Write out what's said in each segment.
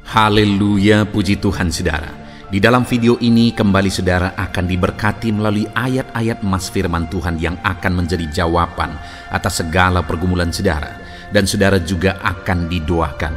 Haleluya, puji Tuhan saudara. Di dalam video ini kembali saudara akan diberkati melalui ayat-ayat emas firman Tuhan yang akan menjadi jawaban atas segala pergumulan saudara. Dan saudara juga akan didoakan.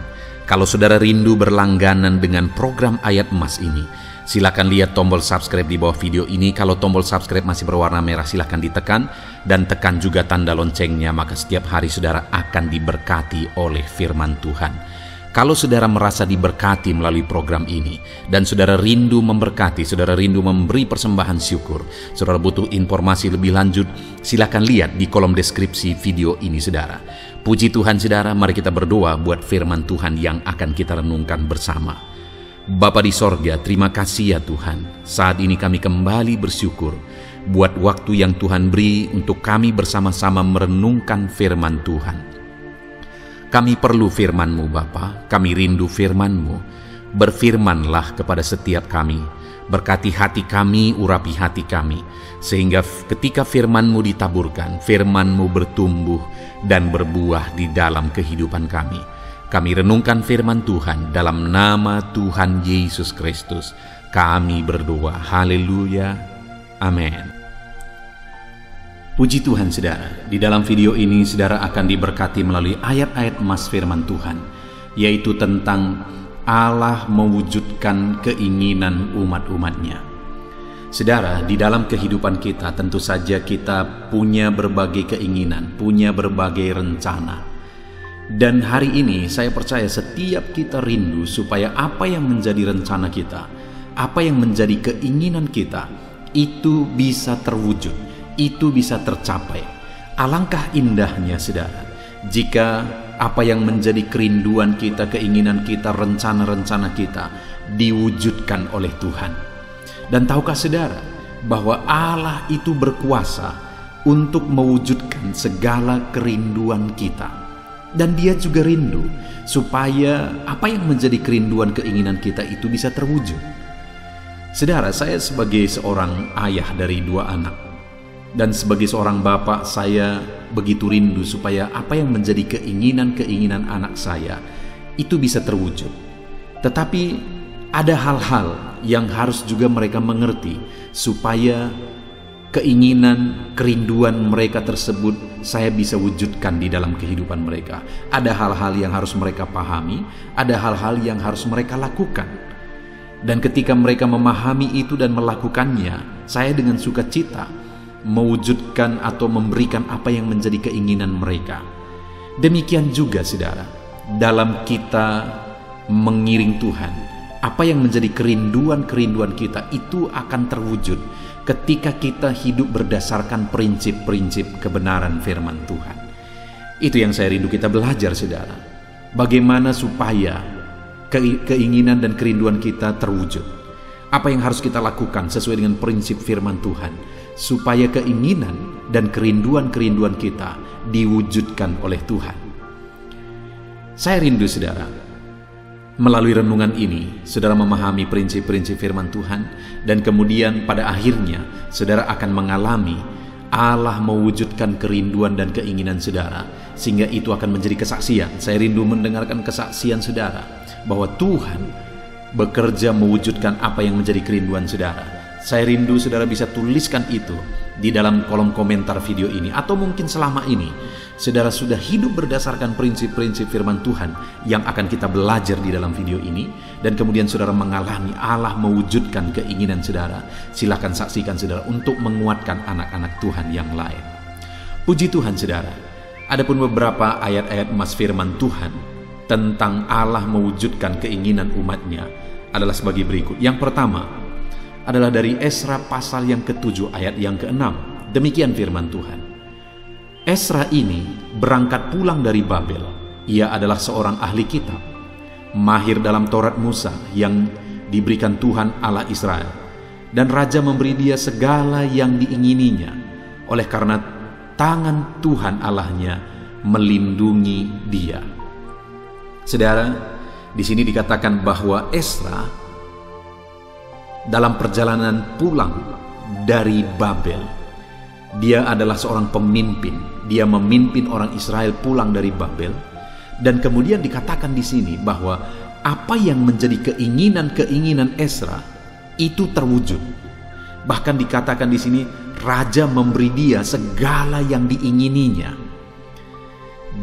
Kalau saudara rindu berlangganan dengan program ayat emas ini, silakan lihat tombol subscribe di bawah video ini. Kalau tombol subscribe masih berwarna merah, silakan ditekan dan tekan juga tanda loncengnya, maka setiap hari saudara akan diberkati oleh firman Tuhan. Kalau saudara merasa diberkati melalui program ini dan saudara rindu memberkati, saudara rindu memberi persembahan syukur, saudara butuh informasi lebih lanjut, silakan lihat di kolom deskripsi video ini saudara. Puji Tuhan saudara, mari kita berdoa buat firman Tuhan yang akan kita renungkan bersama. Bapa di sorga, terima kasih ya Tuhan. Saat ini kami kembali bersyukur buat waktu yang Tuhan beri untuk kami bersama-sama merenungkan firman Tuhan. Kami perlu firman-Mu Bapa, kami rindu firman-Mu. Berfirmanlah kepada setiap kami, berkati hati kami, urapi hati kami, sehingga ketika firman-Mu ditaburkan, firman-Mu bertumbuh dan berbuah di dalam kehidupan kami. Kami renungkan firman Tuhan dalam nama Tuhan Yesus Kristus. Kami berdoa, haleluya, amin. Puji Tuhan saudara, di dalam video ini saudara akan diberkati melalui ayat-ayat emas firman Tuhan, yaitu tentang Allah mewujudkan keinginan umat-umatnya. Saudara, di dalam kehidupan kita tentu saja kita punya berbagai keinginan, punya berbagai rencana. Dan hari ini saya percaya setiap kita rindu supaya apa yang menjadi rencana kita, apa yang menjadi keinginan kita, itu bisa terwujud, itu bisa tercapai. Alangkah indahnya saudara jika apa yang menjadi kerinduan kita, keinginan kita, rencana-rencana kita diwujudkan oleh Tuhan. Dan tahukah saudara bahwa Allah itu berkuasa untuk mewujudkan segala kerinduan kita. Dan Dia juga rindu supaya apa yang menjadi kerinduan, keinginan kita itu bisa terwujud. Saudara, saya sebagai seorang ayah dari 2 anak dan sebagai seorang bapak, saya begitu rindu supaya apa yang menjadi keinginan-keinginan anak saya itu bisa terwujud. Tetapi ada hal-hal yang harus juga mereka mengerti supaya keinginan, kerinduan mereka tersebut saya bisa wujudkan di dalam kehidupan mereka. Ada hal-hal yang harus mereka pahami, ada hal-hal yang harus mereka lakukan. Dan ketika mereka memahami itu dan melakukannya, saya dengan sukacita mewujudkan atau memberikan apa yang menjadi keinginan mereka. Demikian juga saudara, dalam kita mengiring Tuhan, apa yang menjadi kerinduan-kerinduan kita itu akan terwujud ketika kita hidup berdasarkan prinsip-prinsip kebenaran firman Tuhan. Itu yang saya rindu kita belajar saudara. Bagaimana supaya keinginan dan kerinduan kita terwujud. Apa yang harus kita lakukan sesuai dengan prinsip firman Tuhan supaya keinginan dan kerinduan-kerinduan kita diwujudkan oleh Tuhan. Saya rindu saudara, melalui renungan ini saudara memahami prinsip-prinsip firman Tuhan, dan kemudian pada akhirnya saudara akan mengalami Allah mewujudkan kerinduan dan keinginan saudara, sehingga itu akan menjadi kesaksian. Saya rindu mendengarkan kesaksian saudara bahwa Tuhan bekerja mewujudkan apa yang menjadi kerinduan saudara. Saya rindu saudara bisa tuliskan itu di dalam kolom komentar video ini, atau mungkin selama ini saudara sudah hidup berdasarkan prinsip-prinsip firman Tuhan yang akan kita belajar di dalam video ini, dan kemudian saudara mengalami Allah mewujudkan keinginan saudara. Silakan saksikan saudara untuk menguatkan anak-anak Tuhan yang lain. Puji Tuhan saudara, adapun beberapa ayat-ayat emas firman Tuhan tentang Allah mewujudkan keinginan umatnya adalah sebagai berikut. Yang pertama adalah dari Esra pasal yang ke-7 ayat yang ke-6. Demikian firman Tuhan. Esra ini berangkat pulang dari Babel. Ia adalah seorang ahli kitab, mahir dalam Taurat Musa yang diberikan Tuhan Allah Israel. Dan raja memberi dia segala yang diingininya, oleh karena tangan Tuhan Allahnya melindungi dia. Saudara, di sini dikatakan bahwa Esra dalam perjalanan pulang dari Babel, dia adalah seorang pemimpin. Dia memimpin orang Israel pulang dari Babel, dan kemudian dikatakan di sini bahwa apa yang menjadi keinginan-keinginan Ezra itu terwujud. Bahkan dikatakan di sini, raja memberi dia segala yang diingininya.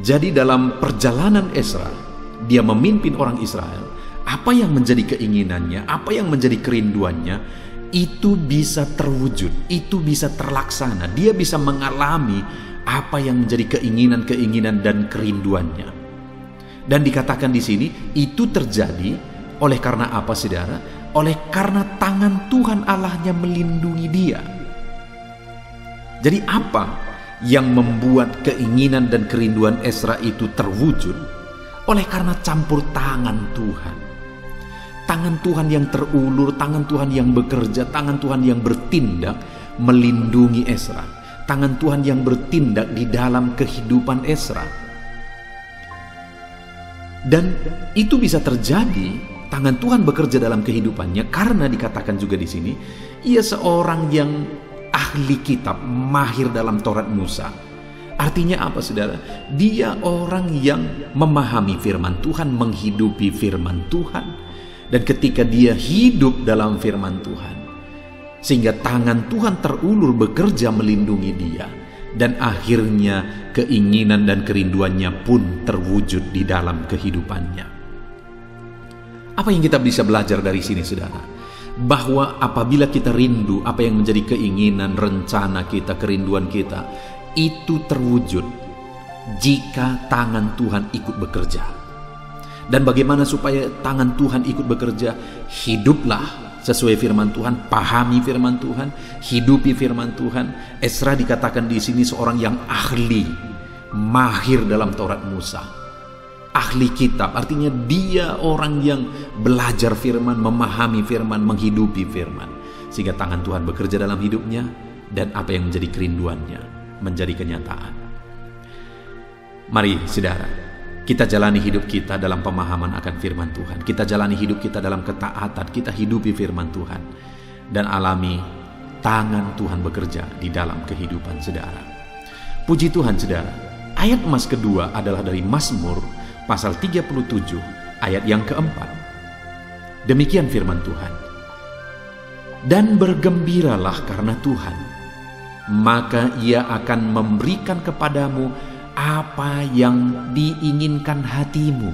Jadi dalam perjalanan Ezra, dia memimpin orang Israel, apa yang menjadi keinginannya, apa yang menjadi kerinduannya, itu bisa terwujud, itu bisa terlaksana. Dia bisa mengalami apa yang menjadi keinginan-keinginan dan kerinduannya. Dan dikatakan di sini, itu terjadi oleh karena apa, saudara? Oleh karena tangan Tuhan Allahnya melindungi dia. Jadi apa yang membuat keinginan dan kerinduan Ezra itu terwujud? Oleh karena campur tangan Tuhan. Tangan Tuhan yang terulur, tangan Tuhan yang bekerja, tangan Tuhan yang bertindak melindungi Ezra. Tangan Tuhan yang bertindak di dalam kehidupan Ezra. Dan itu bisa terjadi, tangan Tuhan bekerja dalam kehidupannya karena dikatakan juga di sini, ia seorang yang ahli kitab, mahir dalam Taurat Musa. Artinya apa, saudara? Dia orang yang memahami firman Tuhan, menghidupi firman Tuhan. Dan ketika dia hidup dalam firman Tuhan, sehingga tangan Tuhan terulur bekerja melindungi dia, dan akhirnya keinginan dan kerinduannya pun terwujud di dalam kehidupannya. Apa yang kita bisa belajar dari sini, saudara? Bahwa apabila kita rindu, apa yang menjadi keinginan, rencana kita, kerinduan kita, itu terwujud jika tangan Tuhan ikut bekerja. Dan bagaimana supaya tangan Tuhan ikut bekerja? Hiduplah sesuai firman Tuhan, pahami firman Tuhan, hidupi firman Tuhan. Ezra dikatakan di sini seorang yang ahli, mahir dalam Taurat Musa. Ahli kitab, artinya dia orang yang belajar firman, memahami firman, menghidupi firman. Sehingga tangan Tuhan bekerja dalam hidupnya, dan apa yang menjadi kerinduannya menjadi kenyataan. Mari, saudara, kita jalani hidup kita dalam pemahaman akan firman Tuhan. Kita jalani hidup kita dalam ketaatan. Kita hidupi firman Tuhan. Dan alami tangan Tuhan bekerja di dalam kehidupan saudara. Puji Tuhan, saudara. Ayat emas kedua adalah dari Mazmur pasal 37 ayat yang keempat. Demikian firman Tuhan. Dan bergembiralah karena Tuhan, maka Ia akan memberikan kepadamu apa yang diinginkan hatimu.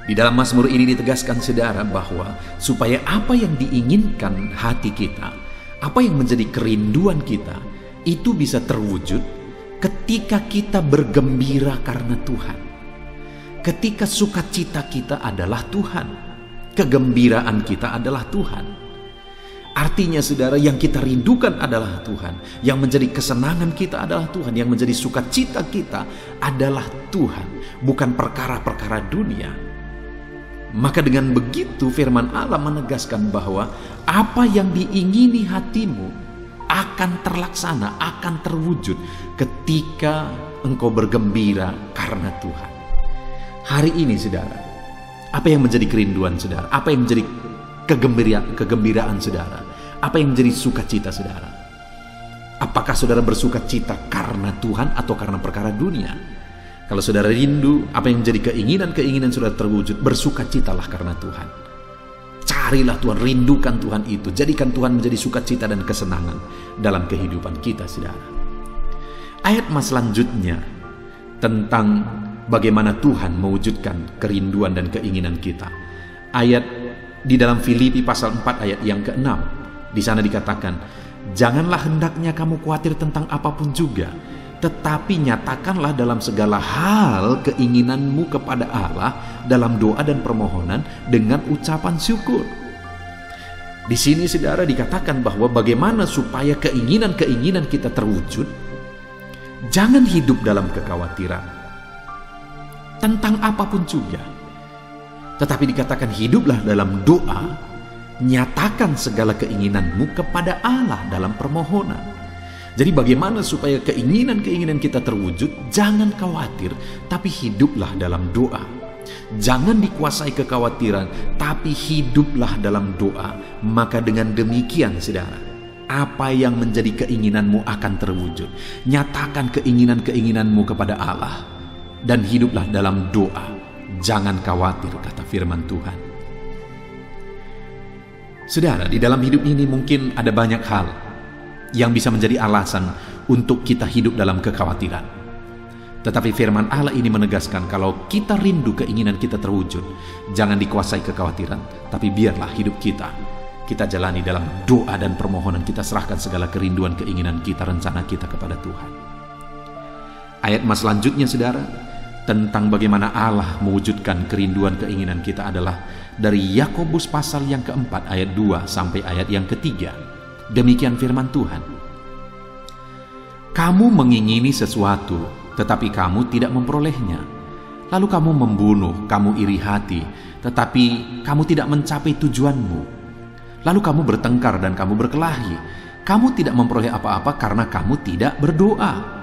Di dalam Mazmur ini ditegaskan, saudara, bahwa supaya apa yang diinginkan hati kita, apa yang menjadi kerinduan kita, itu bisa terwujud ketika kita bergembira karena Tuhan. Ketika sukacita kita adalah Tuhan, kegembiraan kita adalah Tuhan. Artinya, saudara, yang kita rindukan adalah Tuhan, yang menjadi kesenangan kita adalah Tuhan, yang menjadi sukacita kita adalah Tuhan, bukan perkara-perkara dunia. Maka dengan begitu firman Allah menegaskan bahwa apa yang diingini hatimu akan terlaksana, akan terwujud ketika engkau bergembira karena Tuhan. Hari ini, saudara, apa yang menjadi kerinduan saudara? Apa yang menjadi kegembiraan saudara? Apa yang menjadi sukacita saudara? Apakah saudara bersukacita karena Tuhan atau karena perkara dunia? Kalau saudara rindu, apa yang menjadi keinginan saudara terwujud, bersukacitalah karena Tuhan. Carilah Tuhan, rindukan Tuhan itu, jadikan Tuhan menjadi sukacita dan kesenangan dalam kehidupan kita, saudara. Ayat mas selanjutnya tentang bagaimana Tuhan mewujudkan kerinduan dan keinginan kita. Ayat di dalam Filipi pasal 4 ayat yang ke-6. Di sana dikatakan, janganlah hendaknya kamu khawatir tentang apapun juga, tetapi nyatakanlah dalam segala hal keinginanmu kepada Allah dalam doa dan permohonan dengan ucapan syukur. Di sini, saudara, dikatakan bahwa bagaimana supaya keinginan-keinginan kita terwujud. Jangan hidup dalam kekhawatiran tentang apapun juga, tetapi dikatakan hiduplah dalam doa, nyatakan segala keinginanmu kepada Allah dalam permohonan. Jadi bagaimana supaya keinginan-keinginan kita terwujud? Jangan khawatir, tapi hiduplah dalam doa. Jangan dikuasai kekhawatiran, tapi hiduplah dalam doa. Maka dengan demikian, saudara, apa yang menjadi keinginanmu akan terwujud. Nyatakan keinginan-keinginanmu kepada Allah dan hiduplah dalam doa. Jangan khawatir, kata firman Tuhan. Saudara, di dalam hidup ini mungkin ada banyak hal yang bisa menjadi alasan untuk kita hidup dalam kekhawatiran. Tetapi firman Allah ini menegaskan kalau kita rindu keinginan kita terwujud, jangan dikuasai kekhawatiran, tapi biarlah hidup kita jalani dalam doa dan permohonan. Kita serahkan segala kerinduan, keinginan kita, rencana kita kepada Tuhan. Ayat mas selanjutnya, saudara, tentang bagaimana Allah mewujudkan kerinduan, keinginan kita adalah dari Yakobus pasal yang keempat ayat 2 sampai ayat yang ketiga. Demikian firman Tuhan. Kamu mengingini sesuatu, tetapi kamu tidak memperolehnya. Lalu kamu membunuh, kamu iri hati, tetapi kamu tidak mencapai tujuanmu. Lalu kamu bertengkar dan kamu berkelahi. Kamu tidak memperoleh apa-apa karena kamu tidak berdoa.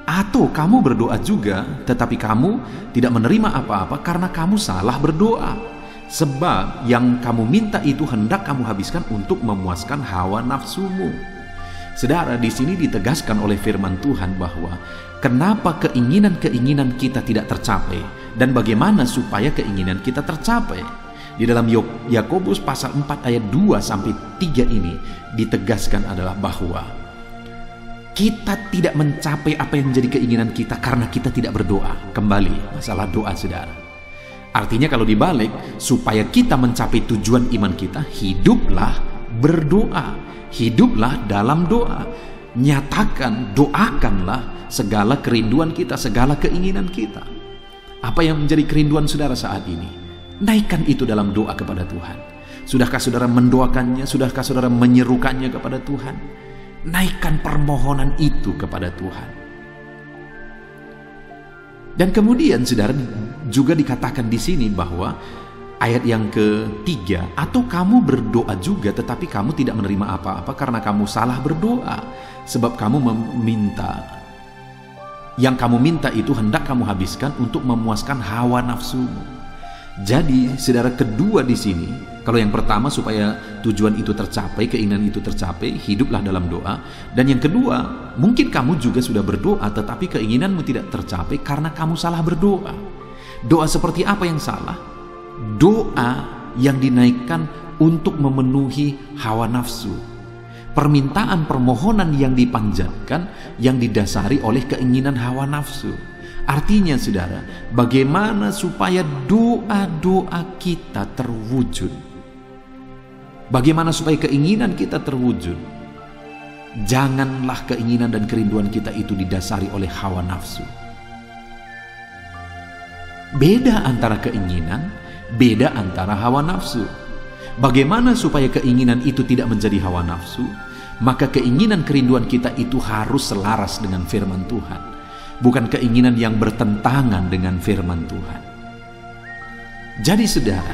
Atau kamu berdoa juga, tetapi kamu tidak menerima apa-apa karena kamu salah berdoa. Sebab yang kamu minta itu hendak kamu habiskan untuk memuaskan hawa nafsumu. Saudara, di sini ditegaskan oleh firman Tuhan bahwa kenapa keinginan-keinginan kita tidak tercapai dan bagaimana supaya keinginan kita tercapai. Di dalam Yakobus pasal 4 ayat 2 sampai 3 ini ditegaskan adalah bahwa kita tidak mencapai apa yang menjadi keinginan kita karena kita tidak berdoa. Kembali masalah doa, saudara. Artinya kalau dibalik, supaya kita mencapai tujuan iman kita, hiduplah berdoa. Hiduplah dalam doa. Nyatakan, doakanlah segala kerinduan kita, segala keinginan kita. Apa yang menjadi kerinduan saudara saat ini? Naikkan itu dalam doa kepada Tuhan. Sudahkah saudara mendoakannya? Sudahkah saudara menyerukannya kepada Tuhan? Naikkan permohonan itu kepada Tuhan. Dan kemudian saudara juga dikatakan di sini bahwa ayat yang ketiga, atau kamu berdoa juga tetapi kamu tidak menerima apa-apa karena kamu salah berdoa, sebab kamu meminta, yang kamu minta itu hendak kamu habiskan untuk memuaskan hawa nafsumu. Jadi, saudara, kedua di sini, kalau yang pertama supaya tujuan itu tercapai, keinginan itu tercapai, hiduplah dalam doa. Dan yang kedua, mungkin kamu juga sudah berdoa tetapi keinginanmu tidak tercapai karena kamu salah berdoa. Doa seperti apa yang salah? Doa yang dinaikkan untuk memenuhi hawa nafsu. Permintaan permohonan yang dipanjatkan yang didasari oleh keinginan hawa nafsu. Artinya saudara, bagaimana supaya doa-doa kita terwujud? Bagaimana supaya keinginan kita terwujud? Janganlah keinginan dan kerinduan kita itu didasari oleh hawa nafsu. Beda antara keinginan, beda antara hawa nafsu. Bagaimana supaya keinginan itu tidak menjadi hawa nafsu? Maka keinginan kerinduan kita itu harus selaras dengan firman Tuhan. Bukan keinginan yang bertentangan dengan firman Tuhan. Jadi saudara,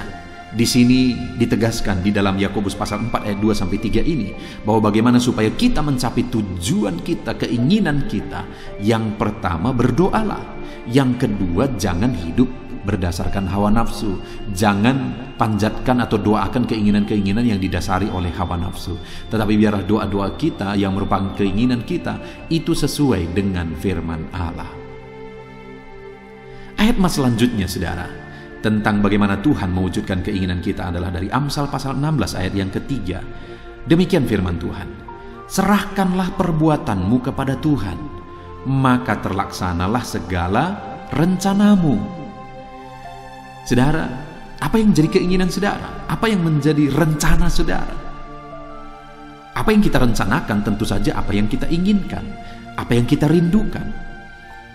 di sini ditegaskan di dalam Yakobus pasal 4 ayat 2 sampai 3 ini bahwa bagaimana supaya kita mencapai tujuan kita, keinginan kita. Yang pertama, berdoalah. Yang kedua, jangan hidup berdasarkan hawa nafsu. Jangan panjatkan atau doakan keinginan-keinginan yang didasari oleh hawa nafsu. Tetapi biarlah doa-doa kita yang merupakan keinginan kita itu sesuai dengan firman Allah. Ayat mas selanjutnya saudara, tentang bagaimana Tuhan mewujudkan keinginan kita adalah dari Amsal pasal 16 ayat yang ketiga. Demikian firman Tuhan. Serahkanlah perbuatanmu kepada Tuhan, maka terlaksanalah segala rencanamu. Saudara, apa yang menjadi keinginan saudara? Apa yang menjadi rencana saudara? Apa yang kita rencanakan tentu saja apa yang kita inginkan, apa yang kita rindukan.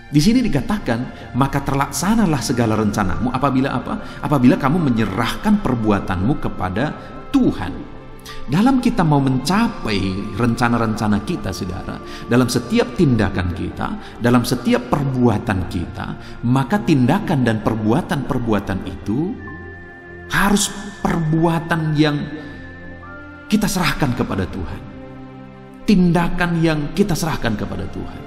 Di sini dikatakan, maka terlaksanalah segala rencanamu apabila apa? Apabila kamu menyerahkan perbuatanmu kepada Tuhan. Dalam kita mau mencapai rencana-rencana kita, saudara, dalam setiap tindakan kita, dalam setiap perbuatan kita, maka tindakan dan perbuatan-perbuatan itu harus perbuatan yang kita serahkan kepada Tuhan. Tindakan yang kita serahkan kepada Tuhan.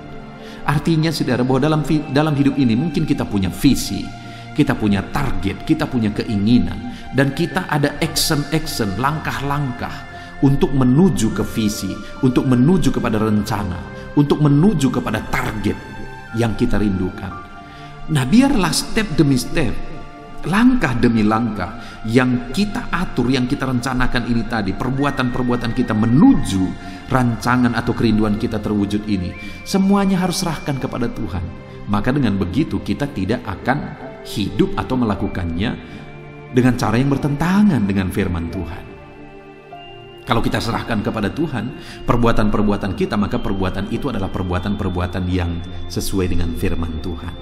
Artinya, saudara, bahwa dalam hidup ini mungkin kita punya visi, kita punya target, kita punya keinginan, dan kita ada action, langkah-langkah untuk menuju ke visi, untuk menuju kepada rencana, untuk menuju kepada target yang kita rindukan. Nah, biarlah step demi step langkah demi langkah yang kita atur, yang kita rencanakan ini tadi, perbuatan-perbuatan kita menuju rancangan atau kerinduan kita terwujud ini, semuanya harus serahkan kepada Tuhan. Maka dengan begitu kita tidak akan hidup atau melakukannya dengan cara yang bertentangan dengan firman Tuhan. Kalau kita serahkan kepada Tuhan perbuatan-perbuatan kita, maka perbuatan itu adalah perbuatan-perbuatan yang sesuai dengan firman Tuhan.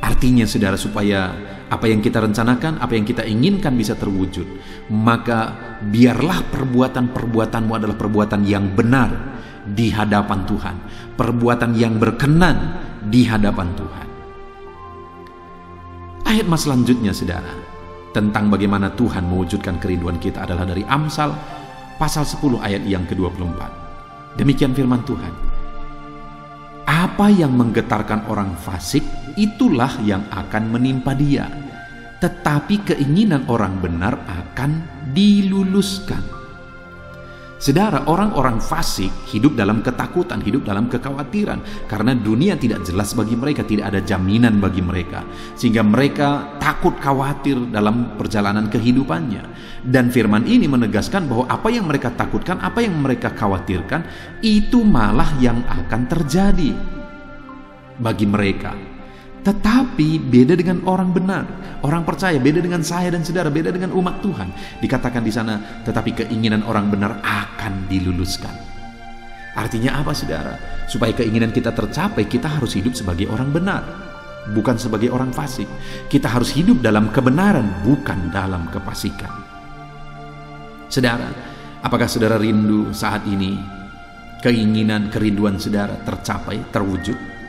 Artinya saudara, supaya apa yang kita rencanakan, apa yang kita inginkan bisa terwujud, maka biarlah perbuatan-perbuatanmu adalah perbuatan yang benar di hadapan Tuhan, perbuatan yang berkenan di hadapan Tuhan. Ayat mas selanjutnya saudara, tentang bagaimana Tuhan mewujudkan kerinduan kita adalah dari Amsal pasal 10 ayat yang ke-24. Demikian firman Tuhan. Apa yang menggetarkan orang fasik, itulah yang akan menimpa dia. Tetapi keinginan orang benar akan diluluskan. Saudara, orang-orang fasik hidup dalam ketakutan, hidup dalam kekhawatiran. Karena dunia tidak jelas bagi mereka, tidak ada jaminan bagi mereka. Sehingga mereka takut, khawatir dalam perjalanan kehidupannya. Dan firman ini menegaskan bahwa apa yang mereka takutkan, apa yang mereka khawatirkan, itu malah yang akan terjadi bagi mereka. Tetapi beda dengan orang benar, orang percaya, beda dengan saya dan saudara, beda dengan umat Tuhan. Dikatakan di sana, tetapi keinginan orang benar akan diluluskan. Artinya apa saudara? Supaya keinginan kita tercapai, kita harus hidup sebagai orang benar, bukan sebagai orang fasik. Kita harus hidup dalam kebenaran, bukan dalam kefasikan. Saudara, apakah saudara rindu saat ini keinginan, kerinduan saudara tercapai, terwujud?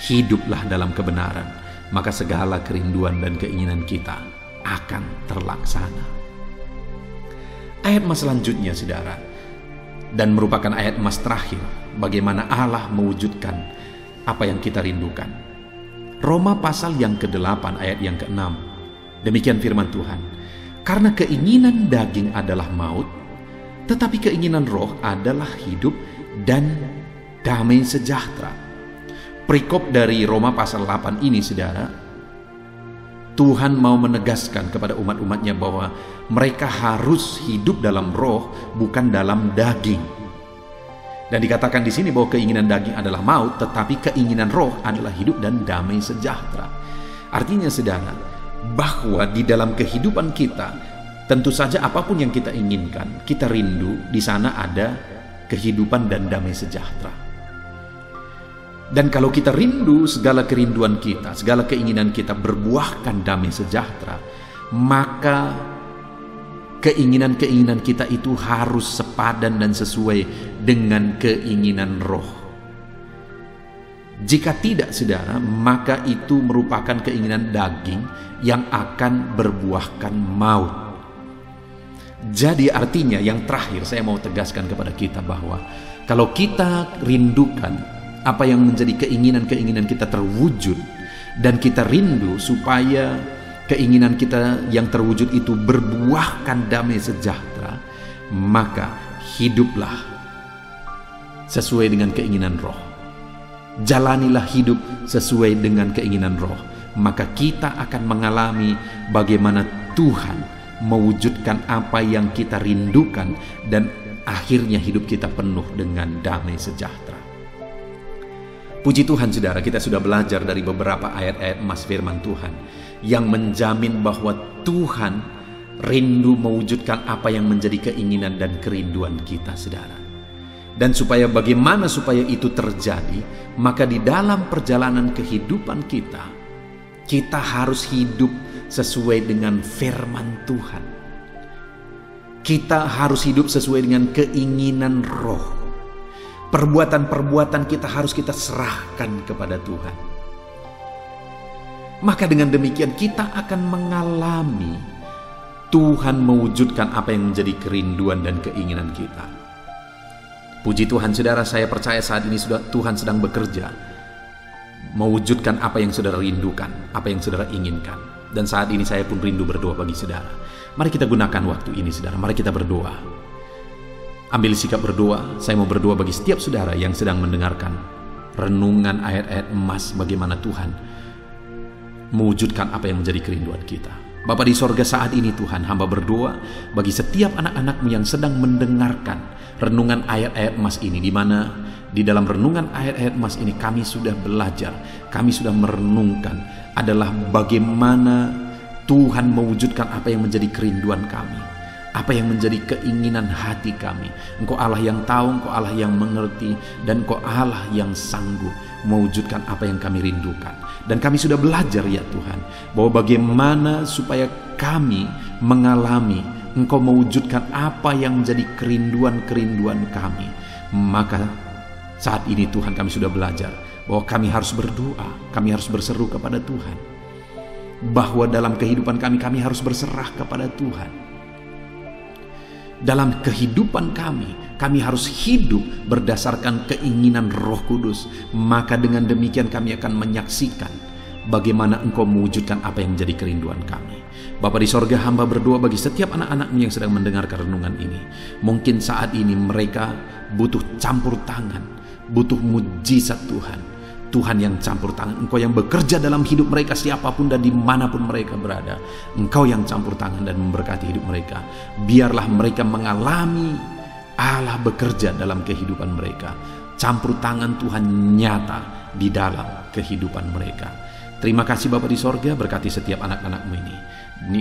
Hiduplah dalam kebenaran, maka segala kerinduan dan keinginan kita akan terlaksana. Ayat mas selanjutnya saudara, dan merupakan ayat mas terakhir, bagaimana Allah mewujudkan apa yang kita rindukan. Roma pasal yang ke-8 ayat yang ke-6. Demikian firman Tuhan. Karena keinginan daging adalah maut, tetapi keinginan roh adalah hidup dan damai sejahtera. Perikop dari Roma pasal 8 ini saudara, Tuhan mau menegaskan kepada umat-umatnya bahwa mereka harus hidup dalam roh, bukan dalam daging. Dan dikatakan di sini bahwa keinginan daging adalah maut, tetapi keinginan roh adalah hidup dan damai sejahtera. Artinya saudara, bahwa di dalam kehidupan kita, tentu saja apapun yang kita inginkan, kita rindu, di sana ada kehidupan dan damai sejahtera. Dan kalau kita rindu segala kerinduan kita, segala keinginan kita berbuahkan damai sejahtera, maka keinginan-keinginan kita itu harus sepadan dan sesuai dengan keinginan roh. Jika tidak saudara, maka itu merupakan keinginan daging yang akan berbuahkan maut. Jadi artinya yang terakhir saya mau tegaskan kepada kita bahwa kalau kita rindukan apa yang menjadi keinginan-keinginan kita terwujud, dan kita rindu supaya keinginan kita yang terwujud itu berbuahkan damai sejahtera, maka hiduplah sesuai dengan keinginan roh. Jalanilah hidup sesuai dengan keinginan roh, maka kita akan mengalami bagaimana Tuhan mewujudkan apa yang kita rindukan, dan akhirnya hidup kita penuh dengan damai sejahtera. Puji Tuhan saudara, kita sudah belajar dari beberapa ayat-ayat emas firman Tuhan yang menjamin bahwa Tuhan rindu mewujudkan apa yang menjadi keinginan dan kerinduan kita saudara. Dan bagaimana supaya itu terjadi, maka di dalam perjalanan kehidupan kita harus hidup sesuai dengan firman Tuhan. Kita harus hidup sesuai dengan keinginan roh. Perbuatan-perbuatan kita harus kita serahkan kepada Tuhan. Maka dengan demikian kita akan mengalami Tuhan mewujudkan apa yang menjadi kerinduan dan keinginan kita. Puji Tuhan saudara, saya percaya saat ini Tuhan sedang bekerja mewujudkan apa yang saudara rindukan, apa yang saudara inginkan. Dan saat ini saya pun rindu berdoa bagi saudara. Mari kita gunakan waktu ini saudara, mari kita berdoa. Ambil sikap berdoa. Saya mau berdoa bagi setiap saudara yang sedang mendengarkan renungan ayat-ayat emas bagaimana Tuhan mewujudkan apa yang menjadi kerinduan kita. Bapa di sorga, saat ini Tuhan, hamba berdoa bagi setiap anak-anak-Mu yang sedang mendengarkan renungan ayat-ayat emas ini, di mana di dalam renungan ayat-ayat emas ini kami sudah belajar, kami sudah merenungkan adalah bagaimana Tuhan mewujudkan apa yang menjadi kerinduan kami, apa yang menjadi keinginan hati kami. Engkau Allah yang tahu, Engkau Allah yang mengerti, dan Engkau Allah yang sanggup mewujudkan apa yang kami rindukan. Dan kami sudah belajar ya Tuhan, bahwa bagaimana supaya kami mengalami Engkau mewujudkan apa yang menjadi kerinduan-kerinduan kami. Maka saat ini Tuhan, kami sudah belajar bahwa kami harus berdoa, kami harus berseru kepada Tuhan, bahwa dalam kehidupan kami harus berserah kepada Tuhan. Dalam kehidupan kami harus hidup berdasarkan keinginan Roh Kudus. Maka dengan demikian kami akan menyaksikan bagaimana Engkau mewujudkan apa yang menjadi kerinduan kami. Bapa di sorga, hamba berdoa bagi setiap anak-anak-Mu yang sedang mendengarkan renungan ini. Mungkin saat ini mereka butuh campur tangan, butuh mujizat Tuhan. Tuhan yang campur tangan, Engkau yang bekerja dalam hidup mereka siapapun dan dimanapun mereka berada. Engkau yang campur tangan dan memberkati hidup mereka. Biarlah mereka mengalami Allah bekerja dalam kehidupan mereka. Campur tangan Tuhan nyata di dalam kehidupan mereka. Terima kasih Bapa di sorga, berkati setiap anak-anak-Mu ini.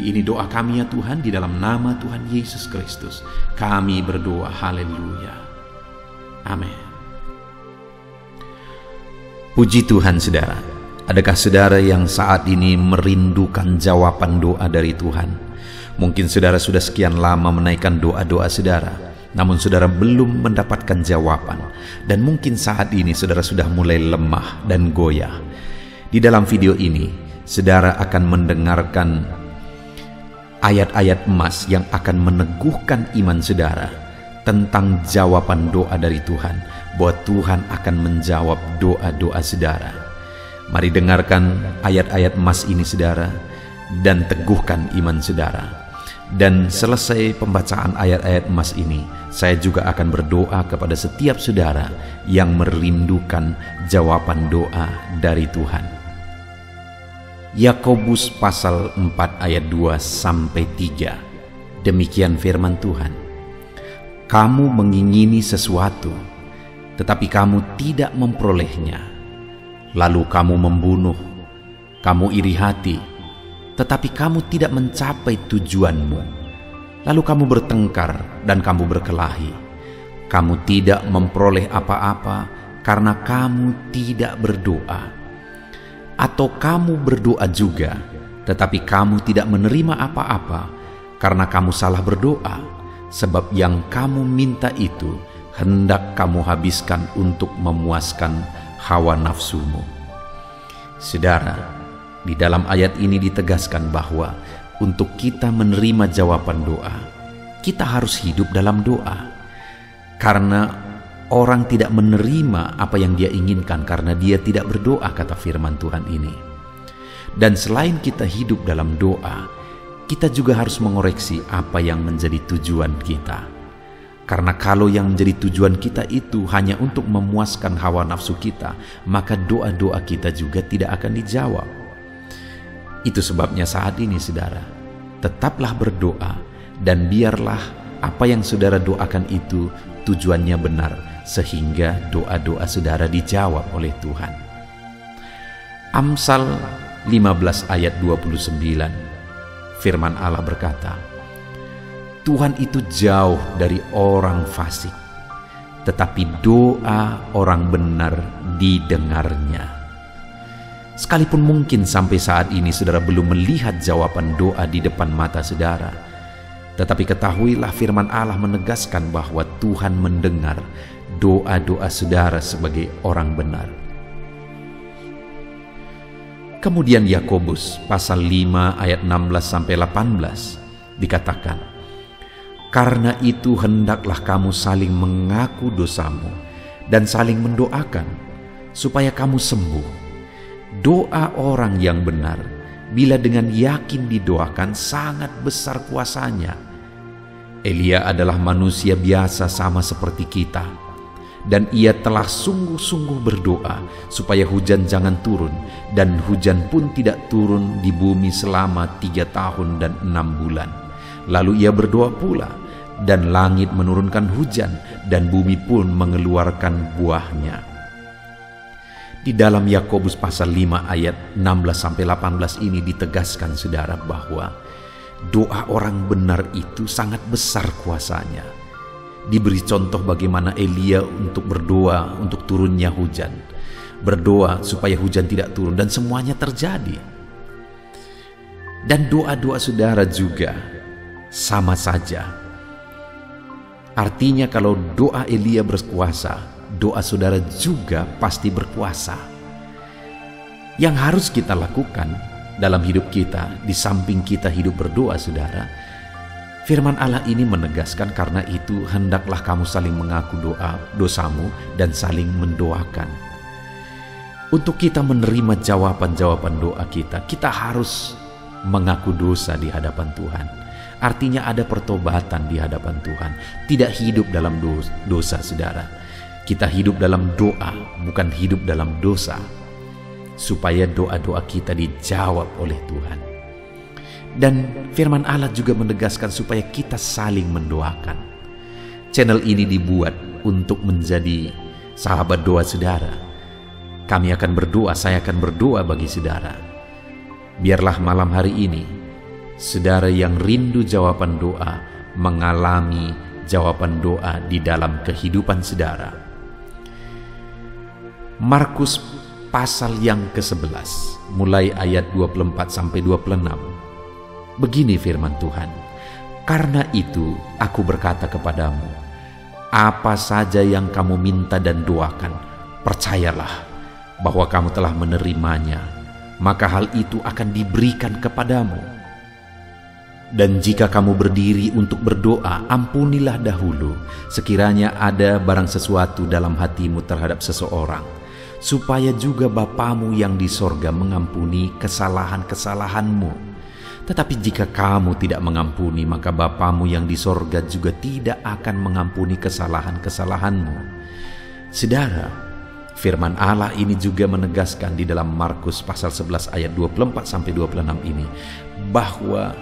Ini doa kami ya Tuhan, di dalam nama Tuhan Yesus Kristus kami berdoa, haleluya, amin. Puji Tuhan saudara, adakah saudara yang saat ini merindukan jawaban doa dari Tuhan? Mungkin saudara sudah sekian lama menaikkan doa-doa saudara, namun saudara belum mendapatkan jawaban. Dan mungkin saat ini saudara sudah mulai lemah dan goyah. Di dalam video ini, saudara akan mendengarkan ayat-ayat emas yang akan meneguhkan iman saudara tentang jawaban doa dari Tuhan, bahwa Tuhan akan menjawab doa-doa saudara. Mari dengarkan ayat-ayat emas ini saudara, dan teguhkan iman saudara. Dan selesai pembacaan ayat-ayat emas ini, saya juga akan berdoa kepada setiap saudara yang merindukan jawaban doa dari Tuhan. Yakobus pasal 4 ayat 2-3. Demikian firman Tuhan. Kamu mengingini sesuatu, tetapi kamu tidak memperolehnya. Lalu kamu membunuh, kamu iri hati, tetapi kamu tidak mencapai tujuanmu. Lalu kamu bertengkar dan kamu berkelahi. Kamu tidak memperoleh apa-apa karena kamu tidak berdoa. Atau kamu berdoa juga, tetapi kamu tidak menerima apa-apa karena kamu salah berdoa, sebab yang kamu minta itu hendak kamu habiskan untuk memuaskan hawa nafsumu. Saudara, di dalam ayat ini ditegaskan bahwa untuk kita menerima jawaban doa, kita harus hidup dalam doa. Karena orang tidak menerima apa yang dia inginkan karena dia tidak berdoa, kata firman Tuhan ini. Dan selain kita hidup dalam doa, kita juga harus mengoreksi apa yang menjadi tujuan kita. Karena kalau yang menjadi tujuan kita itu hanya untuk memuaskan hawa nafsu kita, maka doa-doa kita juga tidak akan dijawab. Itu sebabnya saat ini saudara, tetaplah berdoa, dan biarlah apa yang saudara doakan itu tujuannya benar, sehingga doa-doa saudara dijawab oleh Tuhan. Amsal 15 ayat 29, firman Allah berkata, Tuhan itu jauh dari orang fasik, tetapi doa orang benar didengarnya. Sekalipun mungkin sampai saat ini saudara belum melihat jawaban doa di depan mata saudara, tetapi ketahuilah firman Allah menegaskan bahwa Tuhan mendengar doa-doa saudara sebagai orang benar. Kemudian Yakobus pasal 5 ayat 16-18 dikatakan, karena itu hendaklah kamu saling mengaku dosamu dan saling mendoakan supaya kamu sembuh. Doa orang yang benar bila dengan yakin didoakan sangat besar kuasanya. Elia adalah manusia biasa sama seperti kita, Dan ia telah sungguh-sungguh berdoa supaya hujan jangan turun, dan hujan pun tidak turun di bumi selama 3 tahun dan 6 bulan. Lalu ia berdoa pula, dan langit menurunkan hujan, dan bumi pun mengeluarkan buahnya. Di dalam Yakobus pasal 5 ayat 16-18 ini ditegaskan saudara bahwa doa orang benar itu sangat besar kuasanya. Diberi contoh bagaimana Elia untuk berdoa untuk turunnya hujan, berdoa supaya hujan tidak turun, dan semuanya terjadi. Dan doa-doa saudara juga sama saja. Artinya kalau doa Elia berkuasa, doa saudara juga pasti berkuasa. Yang harus kita lakukan dalam hidup kita, di samping kita hidup berdoa saudara, firman Allah ini menegaskan, karena itu hendaklah kamu saling mengaku dosamu dan saling mendoakan. Untuk kita menerima jawaban-jawaban doa kita, kita harus mengaku dosa di hadapan Tuhan. Artinya ada pertobatan di hadapan Tuhan. Tidak hidup dalam dosa saudara. Kita hidup dalam doa, bukan hidup dalam dosa. Supaya doa-doa kita dijawab oleh Tuhan. Dan firman Allah juga menegaskan supaya kita saling mendoakan. Channel ini dibuat untuk menjadi sahabat doa saudara. Kami akan berdoa, saya akan berdoa bagi saudara. Biarlah malam hari ini saudara yang rindu jawaban doa mengalami jawaban doa di dalam kehidupan saudara. Markus pasal yang ke-11 mulai ayat 24-26. Begini firman Tuhan, "Karena itu aku berkata kepadamu, apa saja yang kamu minta dan doakan, percayalah bahwa kamu telah menerimanya, maka hal itu akan diberikan kepadamu. Dan jika kamu berdiri untuk berdoa, ampunilah dahulu sekiranya ada barang sesuatu dalam hatimu terhadap seseorang, supaya juga Bapamu yang di sorga mengampuni kesalahan-kesalahanmu. Tetapi jika kamu tidak mengampuni, maka Bapamu yang di sorga juga tidak akan mengampuni kesalahan-kesalahanmu." Saudara, firman Allah ini juga menegaskan di dalam Markus pasal 11 ayat 24-26 ini, bahwa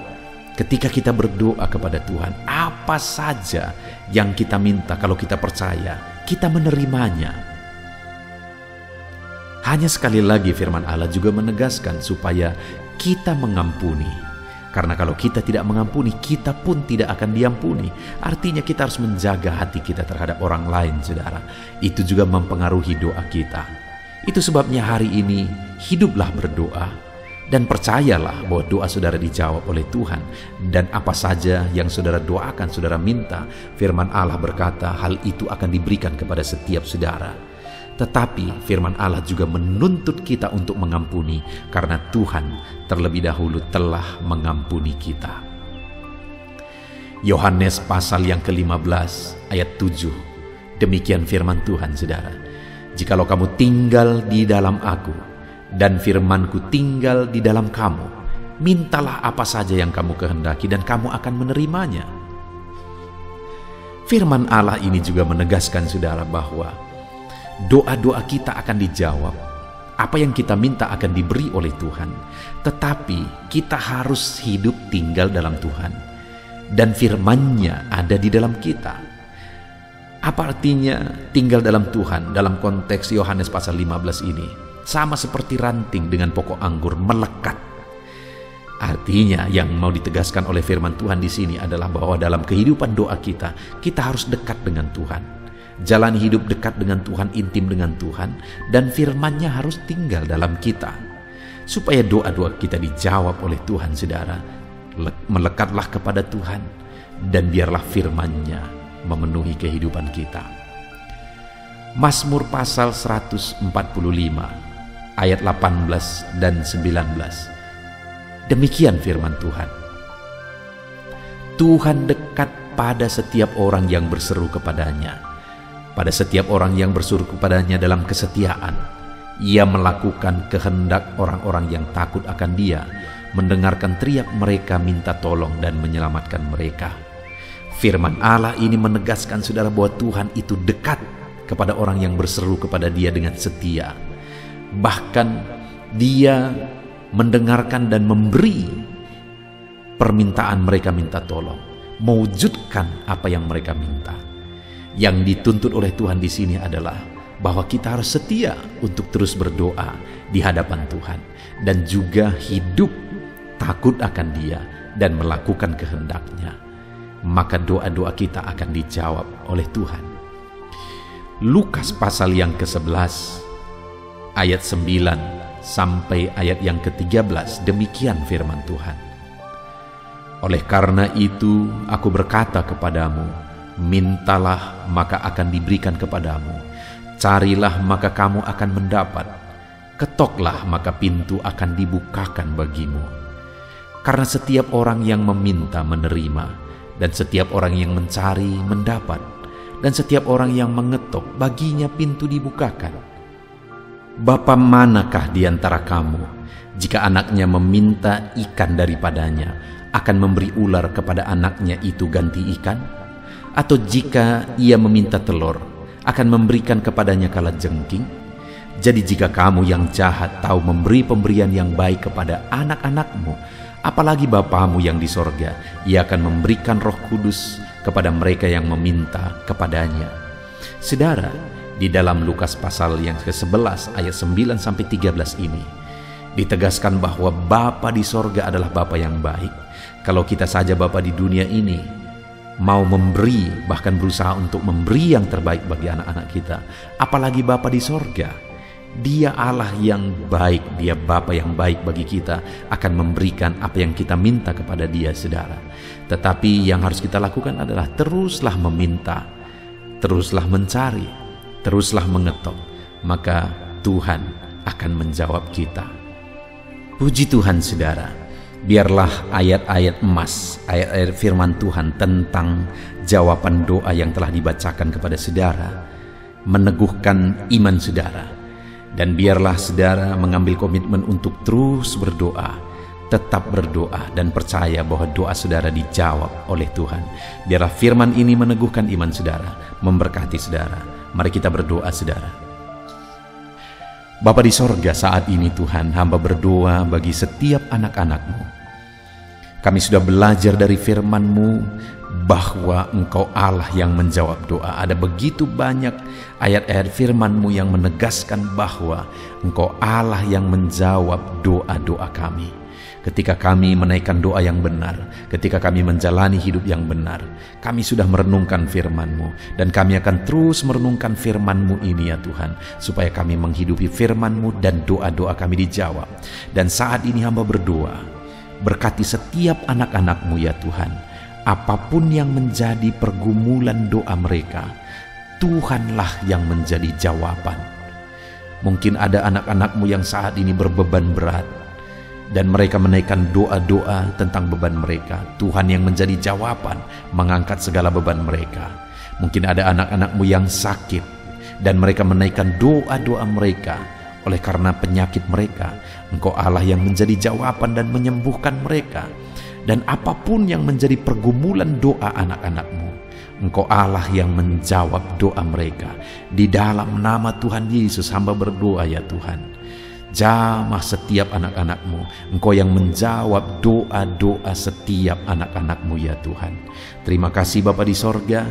ketika kita berdoa kepada Tuhan, apa saja yang kita minta, kalau kita percaya, kita menerimanya. Hanya sekali lagi firman Allah juga menegaskan supaya kita mengampuni. Karena kalau kita tidak mengampuni, kita pun tidak akan diampuni. Artinya kita harus menjaga hati kita terhadap orang lain, saudara. Itu juga mempengaruhi doa kita. Itu sebabnya hari ini hiduplah berdoa. Dan percayalah bahwa doa saudara dijawab oleh Tuhan. Dan apa saja yang saudara doakan, saudara minta, firman Allah berkata hal itu akan diberikan kepada setiap saudara. Tetapi firman Allah juga menuntut kita untuk mengampuni, karena Tuhan terlebih dahulu telah mengampuni kita. Yohanes pasal yang ke-15 ayat 7. Demikian firman Tuhan saudara, "Jikalau kamu tinggal di dalam aku, dan firman-Ku tinggal di dalam kamu, mintalah apa saja yang kamu kehendaki dan kamu akan menerimanya." Firman Allah ini juga menegaskan saudara bahwa doa-doa kita akan dijawab. Apa yang kita minta akan diberi oleh Tuhan. Tetapi kita harus hidup tinggal dalam Tuhan. Dan firman-Nya ada di dalam kita. Apa artinya tinggal dalam Tuhan dalam konteks Yohanes pasal 15 ini? Sama seperti ranting dengan pokok anggur melekat. Artinya yang mau ditegaskan oleh firman Tuhan di sini adalah bahwa dalam kehidupan doa kita harus dekat dengan Tuhan. Jalan hidup dekat dengan Tuhan, intim dengan Tuhan, dan firman-Nya harus tinggal dalam kita. Supaya doa-doa kita dijawab oleh Tuhan, saudara, melekatlah kepada Tuhan, dan biarlah firman-Nya memenuhi kehidupan kita. Mazmur pasal 145 ayat 18 dan 19. Demikian firman Tuhan. Tuhan dekat pada setiap orang yang berseru kepadanya. Pada setiap orang yang berseru kepadanya dalam kesetiaan. Ia melakukan kehendak orang-orang yang takut akan Dia, mendengarkan teriak mereka minta tolong dan menyelamatkan mereka. Firman Allah ini menegaskan saudara bahwa Tuhan itu dekat kepada orang yang berseru kepada Dia dengan setia. Bahkan Dia mendengarkan dan memberi permintaan mereka minta tolong, mewujudkan apa yang mereka minta. Yang dituntut oleh Tuhan di sini adalah bahwa kita harus setia untuk terus berdoa di hadapan Tuhan dan juga hidup takut akan Dia dan melakukan kehendak-Nya. Maka doa-doa kita akan dijawab oleh Tuhan. Lukas pasal yang ke-11 ayat 9 sampai ayat yang ke-13, demikian firman Tuhan. Oleh karena itu aku berkata kepadamu, mintalah maka akan diberikan kepadamu, carilah maka kamu akan mendapat, ketoklah maka pintu akan dibukakan bagimu. Karena setiap orang yang meminta menerima, dan setiap orang yang mencari mendapat, dan setiap orang yang mengetok baginya pintu dibukakan. Bapa manakah di antara kamu, jika anaknya meminta ikan daripadanya, akan memberi ular kepada anaknya itu ganti ikan? Atau jika ia meminta telur, akan memberikan kepadanya kalajengking? Jadi jika kamu yang jahat tahu memberi pemberian yang baik kepada anak-anakmu, apalagi Bapamu yang di sorga, Ia akan memberikan Roh Kudus kepada mereka yang meminta kepadanya. Saudara, di dalam Lukas pasal yang ke-11 ayat 9 sampai 13 ini ditegaskan bahwa Bapa di sorga adalah Bapa yang baik. Kalau kita saja Bapa di dunia ini mau memberi, bahkan berusaha untuk memberi yang terbaik bagi anak-anak kita, apalagi Bapa di sorga. Dia Allah yang baik, Dia Bapa yang baik bagi kita, akan memberikan apa yang kita minta kepada Dia, saudara. Tetapi yang harus kita lakukan adalah teruslah meminta, teruslah mencari, teruslah mengetok, maka Tuhan akan menjawab kita. Puji Tuhan, saudara. Biarlah ayat-ayat emas, ayat-ayat firman Tuhan tentang jawaban doa yang telah dibacakan kepada saudara meneguhkan iman saudara. Dan biarlah saudara mengambil komitmen untuk terus berdoa, tetap berdoa dan percaya bahwa doa saudara dijawab oleh Tuhan. Biarlah firman ini meneguhkan iman saudara, memberkati saudara. Mari kita berdoa, saudara. Bapa di sorga, saat ini Tuhan, hamba berdoa bagi setiap anak-anak-Mu. Kami sudah belajar dari firman-Mu bahwa Engkau Allah yang menjawab doa. Ada begitu banyak ayat-ayat firman-Mu yang menegaskan bahwa Engkau Allah yang menjawab doa-doa kami. Ketika kami menaikkan doa yang benar, ketika kami menjalani hidup yang benar, kami sudah merenungkan firman-Mu, dan kami akan terus merenungkan firman-Mu ini ya Tuhan, supaya kami menghidupi firman-Mu dan doa-doa kami dijawab. Dan saat ini hamba berdoa, berkati setiap anak-anak-Mu ya Tuhan, apapun yang menjadi pergumulan doa mereka, Tuhanlah yang menjadi jawaban. Mungkin ada anak-anak-Mu yang saat ini berbeban berat, dan mereka menaikkan doa-doa tentang beban mereka. Tuhan yang menjadi jawaban, mengangkat segala beban mereka. Mungkin ada anak-anak-Mu yang sakit, dan mereka menaikkan doa-doa mereka oleh karena penyakit mereka. Engkau Allah yang menjadi jawaban dan menyembuhkan mereka. Dan apapun yang menjadi pergumulan doa anak-anak-Mu, Engkau Allah yang menjawab doa mereka. Di dalam nama Tuhan Yesus hamba berdoa ya Tuhan, jamah setiap anak-anak-Mu. Engkau yang menjawab doa-doa setiap anak-anak-Mu ya Tuhan. Terima kasih Bapa di sorga.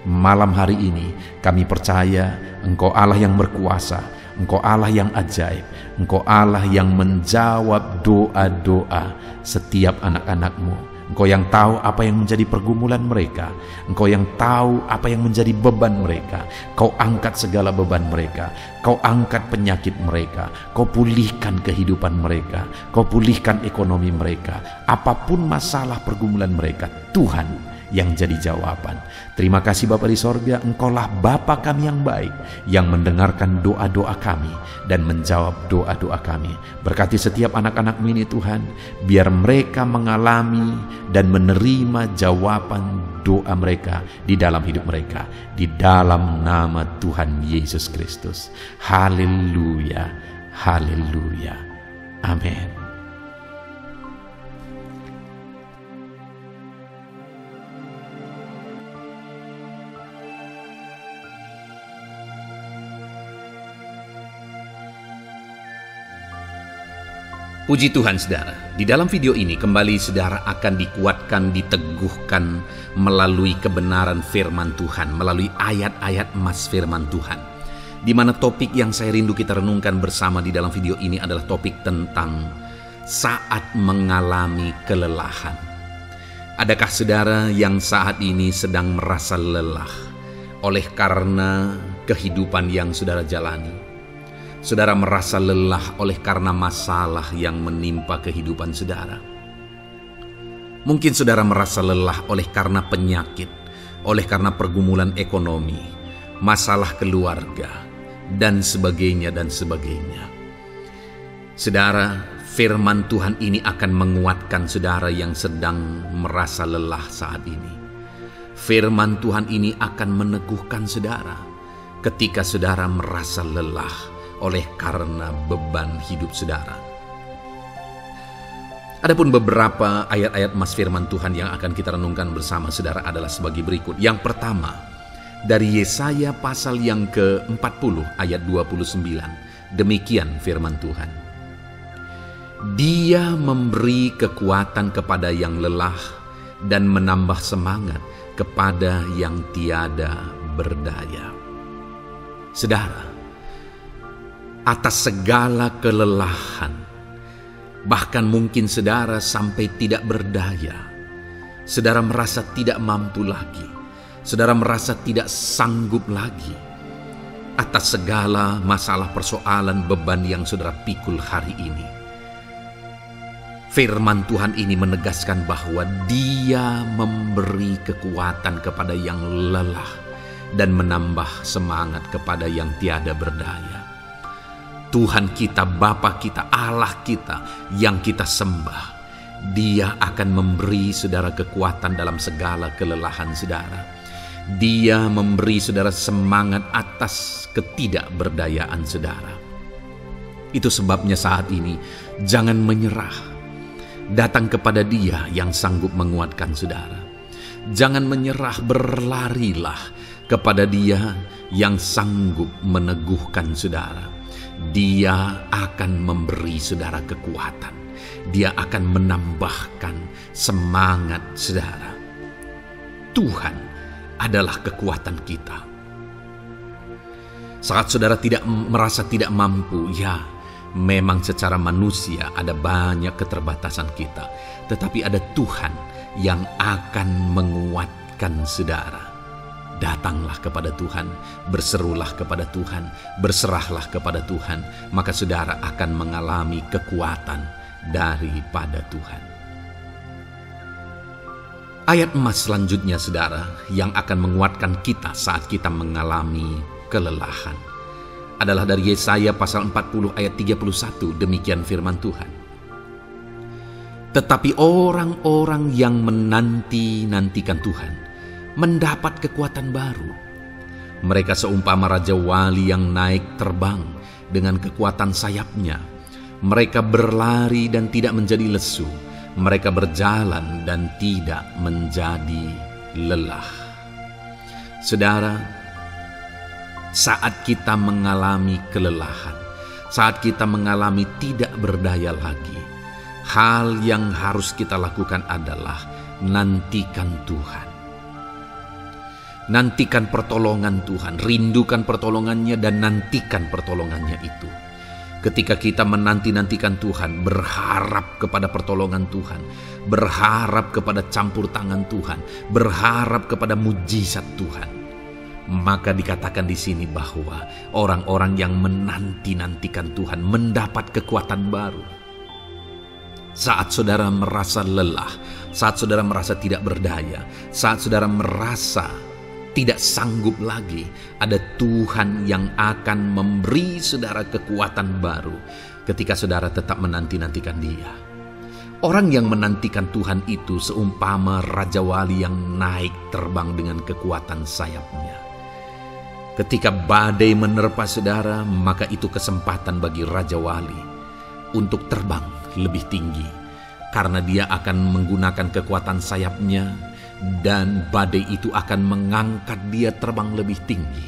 Malam hari ini kami percaya Engkau Allah yang berkuasa, Engkau Allah yang ajaib, Engkau Allah yang menjawab doa-doa setiap anak-anak-Mu. Engkau yang tahu apa yang menjadi pergumulan mereka. Engkau yang tahu apa yang menjadi beban mereka. Kau angkat segala beban mereka. Kau angkat penyakit mereka. Kau pulihkan kehidupan mereka. Kau pulihkan ekonomi mereka. Apapun masalah pergumulan mereka, Tuhan yang jadi jawaban. Terima kasih Bapa di sorga, Engkaulah Bapa kami yang baik, yang mendengarkan doa-doa kami dan menjawab doa-doa kami. Berkati setiap anak-anak-Mu ini Tuhan, biar mereka mengalami dan menerima jawaban doa mereka di dalam hidup mereka, di dalam nama Tuhan Yesus Kristus. Haleluya, haleluya, amin. Puji Tuhan saudara, di dalam video ini kembali saudara akan dikuatkan, diteguhkan melalui kebenaran firman Tuhan, melalui ayat-ayat emas firman Tuhan. Di mana topik yang saya rindu kita renungkan bersama di dalam video ini adalah topik tentang saat mengalami kelelahan. Adakah saudara yang saat ini sedang merasa lelah oleh karena kehidupan yang saudara jalani? Saudara merasa lelah oleh karena masalah yang menimpa kehidupan saudara. Mungkin saudara merasa lelah oleh karena penyakit, oleh karena pergumulan ekonomi, masalah keluarga, dan sebagainya dan sebagainya. Saudara, firman Tuhan ini akan menguatkan saudara yang sedang merasa lelah saat ini. Firman Tuhan ini akan meneguhkan saudara ketika saudara merasa lelah oleh karena beban hidup saudara. Adapun beberapa ayat-ayat emas firman Tuhan yang akan kita renungkan bersama saudara adalah sebagai berikut. Yang pertama, dari Yesaya pasal yang ke-40 ayat 29. Demikian firman Tuhan. Dia memberi kekuatan kepada yang lelah dan menambah semangat kepada yang tiada berdaya. Saudara, atas segala kelelahan, bahkan mungkin saudara sampai tidak berdaya, saudara merasa tidak mampu lagi, saudara merasa tidak sanggup lagi, atas segala masalah persoalan beban yang saudara pikul hari ini. Firman Tuhan ini menegaskan bahwa Dia memberi kekuatan kepada yang lelah dan menambah semangat kepada yang tiada berdaya. Tuhan kita, Bapa kita, Allah kita yang kita sembah, Dia akan memberi saudara kekuatan dalam segala kelelahan saudara. Dia memberi saudara semangat atas ketidakberdayaan saudara. Itu sebabnya saat ini jangan menyerah. Datang kepada Dia yang sanggup menguatkan saudara. Jangan menyerah, berlarilah kepada Dia yang sanggup meneguhkan saudara. Dia akan memberi saudara kekuatan. Dia akan menambahkan semangat saudara. Tuhan adalah kekuatan kita. Saat saudara merasa tidak mampu, ya memang secara manusia ada banyak keterbatasan kita. Tetapi ada Tuhan yang akan menguatkan saudara. Datanglah kepada Tuhan, berserulah kepada Tuhan, berserahlah kepada Tuhan, maka saudara akan mengalami kekuatan daripada Tuhan. Ayat emas selanjutnya saudara yang akan menguatkan kita saat kita mengalami kelelahan adalah dari Yesaya pasal 40 ayat 31. Demikian firman Tuhan. Tetapi orang-orang yang menanti-nantikan Tuhan mendapat kekuatan baru. Mereka seumpama Raja Wali yang naik terbang dengan kekuatan sayapnya. Mereka berlari dan tidak menjadi lesu. Mereka berjalan dan tidak menjadi lelah. Saudara, saat kita mengalami kelelahan, saat kita mengalami tidak berdaya lagi, hal yang harus kita lakukan adalah nantikan Tuhan. Nantikan pertolongan Tuhan, rindukan pertolongannya dan nantikan pertolongannya itu. Ketika kita menanti-nantikan Tuhan, berharap kepada pertolongan Tuhan, berharap kepada campur tangan Tuhan, berharap kepada mujizat Tuhan, maka dikatakan di sini bahwa orang-orang yang menanti-nantikan Tuhan mendapat kekuatan baru. Saat saudara merasa lelah, saat saudara merasa tidak berdaya, saat saudara merasa tidak sanggup lagi, ada Tuhan yang akan memberi saudara kekuatan baru ketika saudara tetap menanti-nantikan Dia. Orang yang menantikan Tuhan itu seumpama Raja Wali yang naik terbang dengan kekuatan sayapnya. Ketika badai menerpa saudara, maka itu kesempatan bagi Raja Wali untuk terbang lebih tinggi, karena dia akan menggunakan kekuatan sayapnya dan badai itu akan mengangkat dia terbang lebih tinggi.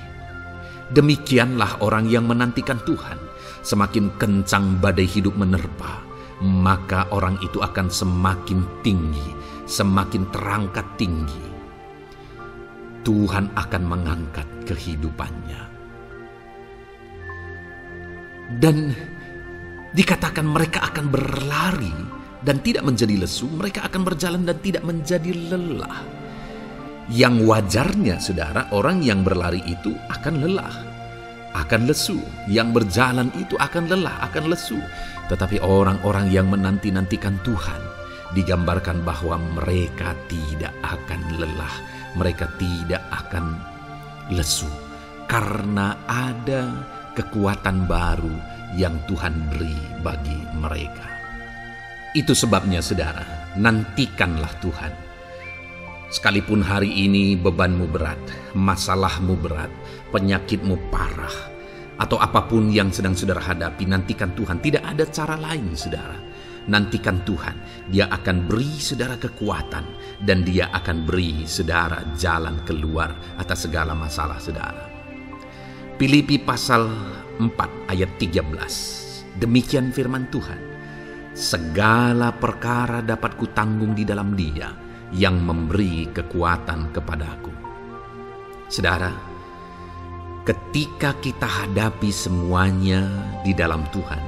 Demikianlah orang yang menantikan Tuhan. Semakin kencang badai hidup menerpa, maka orang itu akan semakin tinggi, semakin terangkat tinggi. Tuhan akan mengangkat kehidupannya. Dan dikatakan mereka akan berlari dan tidak menjadi lesu, mereka akan berjalan dan tidak menjadi lelah. Yang wajarnya, saudara, orang yang berlari itu akan lelah, akan lesu. Yang berjalan itu akan lelah, akan lesu. Tetapi orang-orang yang menanti-nantikan Tuhan, digambarkan bahwa mereka tidak akan lelah, mereka tidak akan lesu, karena ada kekuatan baru yang Tuhan beri bagi mereka. Itu sebabnya, saudara, nantikanlah Tuhan. Sekalipun hari ini bebanmu berat, masalahmu berat, penyakitmu parah, atau apapun yang sedang saudara hadapi, nantikan Tuhan. Tidak ada cara lain, saudara. Nantikan Tuhan. Dia akan beri saudara kekuatan, dan Dia akan beri saudara jalan keluar atas segala masalah saudara. Filipi pasal 4 ayat 13. Demikian firman Tuhan. Segala perkara dapat kutanggung di dalam Dia yang memberi kekuatan kepadaku. Saudara, ketika kita hadapi semuanya di dalam Tuhan,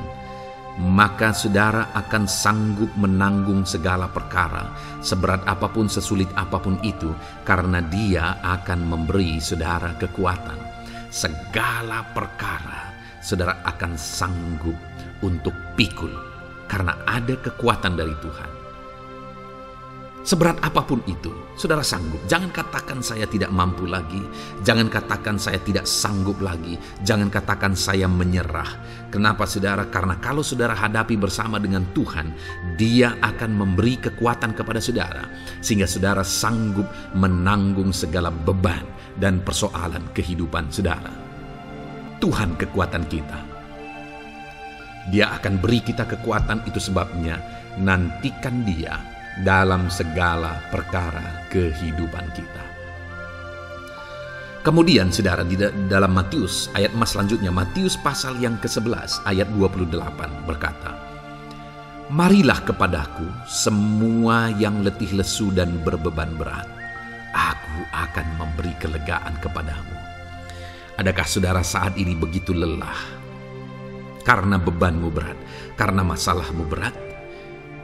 maka saudara akan sanggup menanggung segala perkara, seberat apapun, sesulit apapun itu, karena Dia akan memberi saudara kekuatan. Segala perkara saudara akan sanggup untuk pikul, karena ada kekuatan dari Tuhan. Seberat apapun itu, saudara sanggup. Jangan katakan saya tidak mampu lagi. Jangan katakan saya tidak sanggup lagi. Jangan katakan saya menyerah. Kenapa, saudara? Karena kalau saudara hadapi bersama dengan Tuhan, Dia akan memberi kekuatan kepada saudara, sehingga saudara sanggup menanggung segala beban dan persoalan kehidupan saudara. Tuhan kekuatan kita. Dia akan beri kita kekuatan, itu sebabnya nantikan Dia dalam segala perkara kehidupan kita. Kemudian saudara, di dalam Matius ayat selanjutnya, Matius pasal yang ke-11 ayat 28 berkata, marilah kepadaku semua yang letih lesu dan berbeban berat, aku akan memberi kelegaan kepadamu. Adakah saudara saat ini begitu lelah karena bebanmu berat, karena masalahmu berat?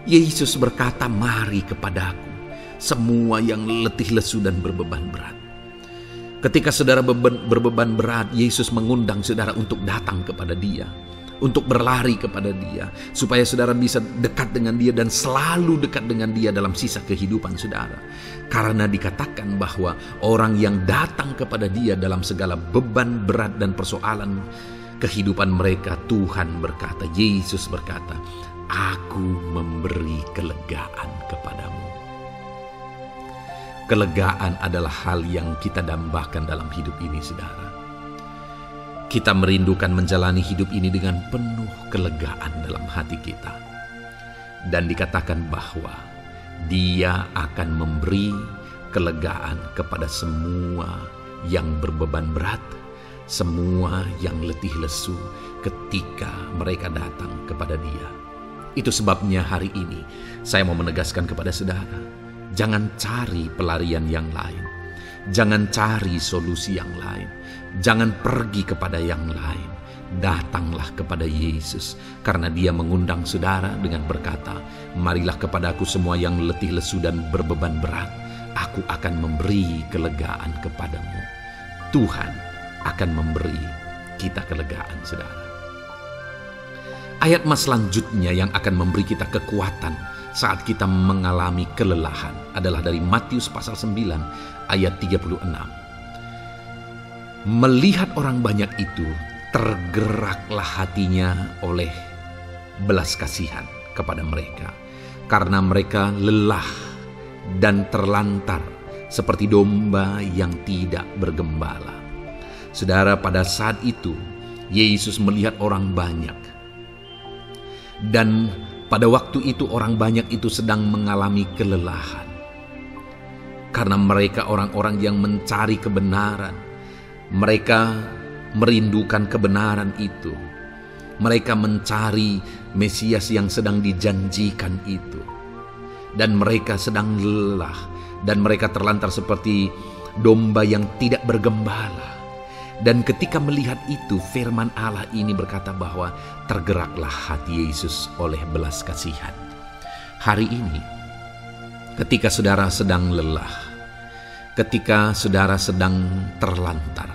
Yesus berkata, mari kepadaku semua yang letih lesu dan berbeban berat. Ketika saudara berbeban berat, Yesus mengundang saudara untuk datang kepada Dia, untuk berlari kepada Dia, supaya saudara bisa dekat dengan Dia dan selalu dekat dengan Dia dalam sisa kehidupan saudara. Karena dikatakan bahwa orang yang datang kepada Dia dalam segala beban berat dan persoalan kehidupan mereka, Tuhan berkata, Yesus berkata, aku memberi kelegaan kepadamu. Kelegaan adalah hal yang kita dambakan dalam hidup ini, saudara. Kita merindukan menjalani hidup ini dengan penuh kelegaan dalam hati kita. Dan dikatakan bahwa Dia akan memberi kelegaan kepada semua yang berbeban berat, semua yang letih lesu ketika mereka datang kepada Dia. Itu sebabnya hari ini saya mau menegaskan kepada saudara, jangan cari pelarian yang lain. Jangan cari solusi yang lain. Jangan pergi kepada yang lain. Datanglah kepada Yesus, karena Dia mengundang saudara dengan berkata, marilah kepadaku semua yang letih lesu dan berbeban berat, aku akan memberi kelegaan kepadamu. Tuhan akan memberi kita kelegaan, saudara. Ayat selanjutnya yang akan memberi kita kekuatan saat kita mengalami kelelahan adalah dari Matius pasal 9 ayat 36. Melihat orang banyak itu, tergeraklah hatinya oleh belas kasihan kepada mereka, karena mereka lelah dan terlantar seperti domba yang tidak bergembala. Saudara, pada saat itu Yesus melihat orang banyak. Dan pada waktu itu orang banyak itu sedang mengalami kelelahan. Karena mereka orang-orang yang mencari kebenaran. Mereka merindukan kebenaran itu. Mereka mencari Mesias yang sedang dijanjikan itu. Dan mereka sedang lelah, dan mereka terlantar seperti domba yang tidak bergembala. Dan ketika melihat itu, firman Allah ini berkata bahwa tergeraklah hati Yesus oleh belas kasihan. Hari ini, ketika saudara sedang lelah, ketika saudara sedang terlantar,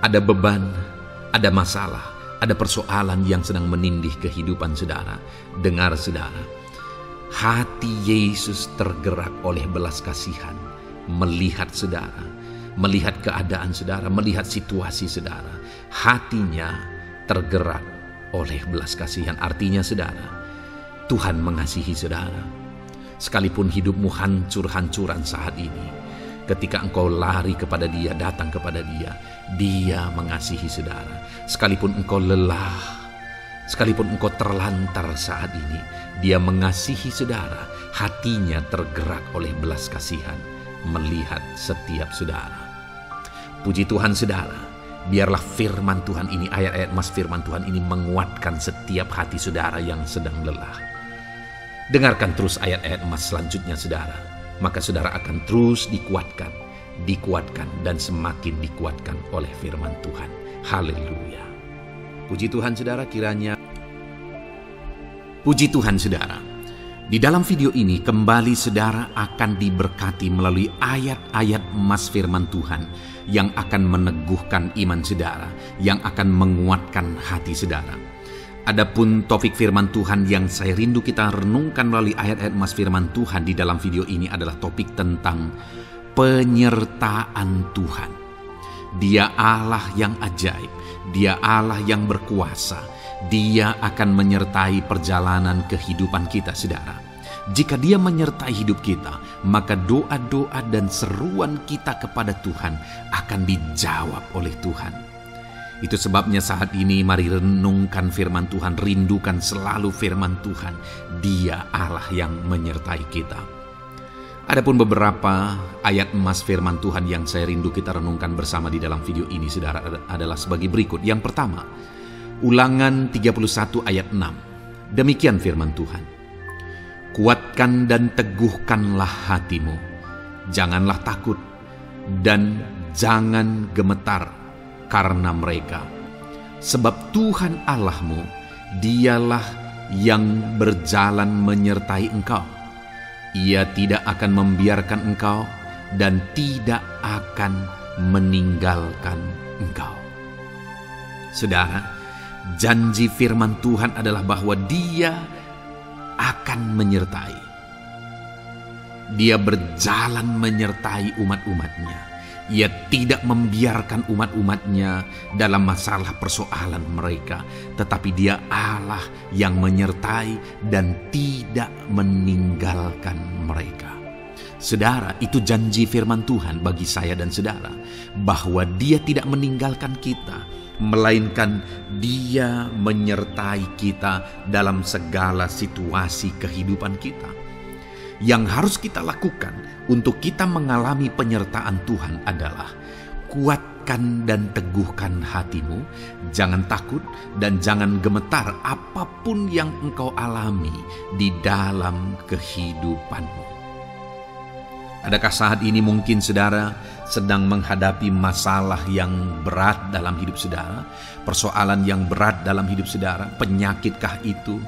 ada beban, ada masalah, ada persoalan yang sedang menindih kehidupan saudara. Dengar saudara, hati Yesus tergerak oleh belas kasihan, melihat saudara, melihat keadaan saudara, melihat situasi saudara. Hatinya tergerak oleh belas kasihan. Artinya saudara, Tuhan mengasihi saudara. Sekalipun hidupmu hancur-hancuran saat ini, ketika engkau lari kepada Dia, datang kepada Dia, Dia mengasihi saudara. Sekalipun engkau lelah, sekalipun engkau terlantar saat ini, Dia mengasihi saudara. Hatinya tergerak oleh belas kasihan melihat setiap saudara. Puji Tuhan saudara, biarlah firman Tuhan ini, ayat-ayat mas firman Tuhan ini menguatkan setiap hati saudara yang sedang lelah. Dengarkan terus ayat-ayat emas selanjutnya saudara, maka saudara akan terus dikuatkan dan semakin dikuatkan oleh firman Tuhan. Haleluya. Puji Tuhan saudara, kiranya puji Tuhan saudara. Di dalam video ini kembali saudara akan diberkati melalui ayat-ayat emas firman Tuhan yang akan meneguhkan iman saudara, yang akan menguatkan hati saudara. Adapun topik firman Tuhan yang saya rindu kita renungkan melalui ayat-ayat emas firman Tuhan di dalam video ini adalah topik tentang penyertaan Tuhan. Dia Allah yang ajaib, Dia Allah yang berkuasa. Dia akan menyertai perjalanan kehidupan kita saudara. Jika Dia menyertai hidup kita, maka doa-doa dan seruan kita kepada Tuhan akan dijawab oleh Tuhan. Itu sebabnya saat ini mari renungkan firman Tuhan, rindukan selalu firman Tuhan. Dia Allah yang menyertai kita. Adapun beberapa ayat emas firman Tuhan yang saya rindu kita renungkan bersama di dalam video ini saudara adalah sebagai berikut. Yang pertama, Ulangan 31 ayat 6. Demikian firman Tuhan. Kuatkan dan teguhkanlah hatimu. Janganlah takut dan jangan gemetar karena mereka. Sebab Tuhan Allahmu, Dialah yang berjalan menyertai engkau. Ia tidak akan membiarkan engkau dan tidak akan meninggalkan engkau. Saudara, janji firman Tuhan adalah bahwa Dia akan menyertai. Dia berjalan menyertai umat-umatnya. Ia tidak membiarkan umat-umatnya dalam masalah persoalan mereka. Tetapi Dia Allah yang menyertai dan tidak meninggalkan mereka. Saudara, itu janji firman Tuhan bagi saya dan saudara, bahwa Dia tidak meninggalkan kita, melainkan Dia menyertai kita dalam segala situasi kehidupan kita. Yang harus kita lakukan untuk kita mengalami penyertaan Tuhan adalah kuatkan dan teguhkan hatimu, jangan takut dan jangan gemetar apapun yang engkau alami di dalam kehidupanmu. Adakah saat ini mungkin saudara sedang menghadapi masalah yang berat dalam hidup saudara? Persoalan yang berat dalam hidup saudara? Penyakitkah itu?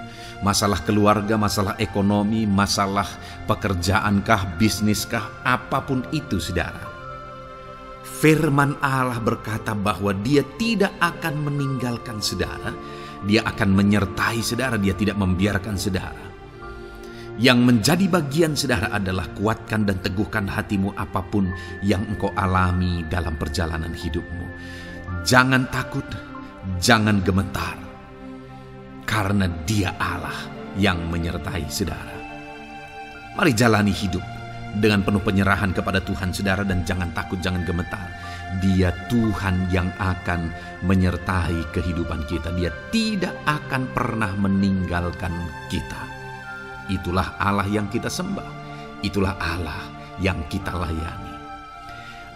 Masalah keluarga, masalah ekonomi, masalah pekerjaankah, bisniskah? Apapun itu saudara. Firman Allah berkata bahwa Dia tidak akan meninggalkan saudara. Dia akan menyertai saudara, Dia tidak membiarkan saudara. Yang menjadi bagian saudara adalah kuatkan dan teguhkan hatimu apapun yang engkau alami dalam perjalanan hidupmu. Jangan takut, jangan gemetar, karena Dia Allah yang menyertai saudara. Mari jalani hidup dengan penuh penyerahan kepada Tuhan saudara, dan jangan takut, jangan gemetar. Dia Tuhan yang akan menyertai kehidupan kita. Dia tidak akan pernah meninggalkan kita. Itulah Allah yang kita sembah. Itulah Allah yang kita layani.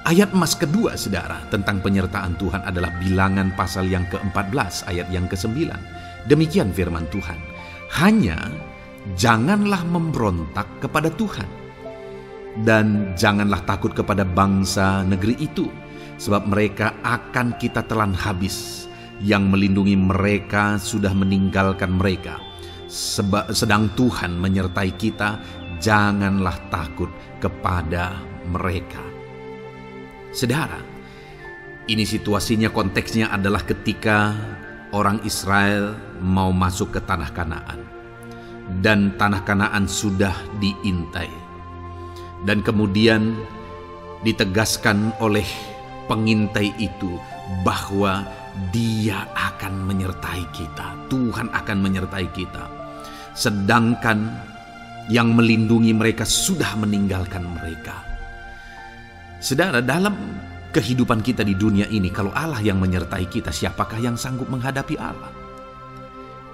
Ayat emas kedua saudara tentang penyertaan Tuhan adalah Bilangan pasal yang ke-14 ayat yang ke-9. Demikian firman Tuhan. Hanya janganlah memberontak kepada Tuhan, dan janganlah takut kepada bangsa negeri itu, sebab mereka akan kita telan habis. Yang melindungi mereka sudah meninggalkan mereka. Sedang Tuhan menyertai kita, janganlah takut kepada mereka. Saudara, ini situasinya, konteksnya adalah ketika orang Israel mau masuk ke tanah Kanaan. Dan tanah Kanaan sudah diintai. Dan kemudian ditegaskan oleh pengintai itu bahwa Dia akan menyertai kita. Tuhan akan menyertai kita. Sedangkan yang melindungi mereka sudah meninggalkan mereka. Saudara, dalam kehidupan kita di dunia ini, kalau Allah yang menyertai kita, siapakah yang sanggup menghadapi Allah?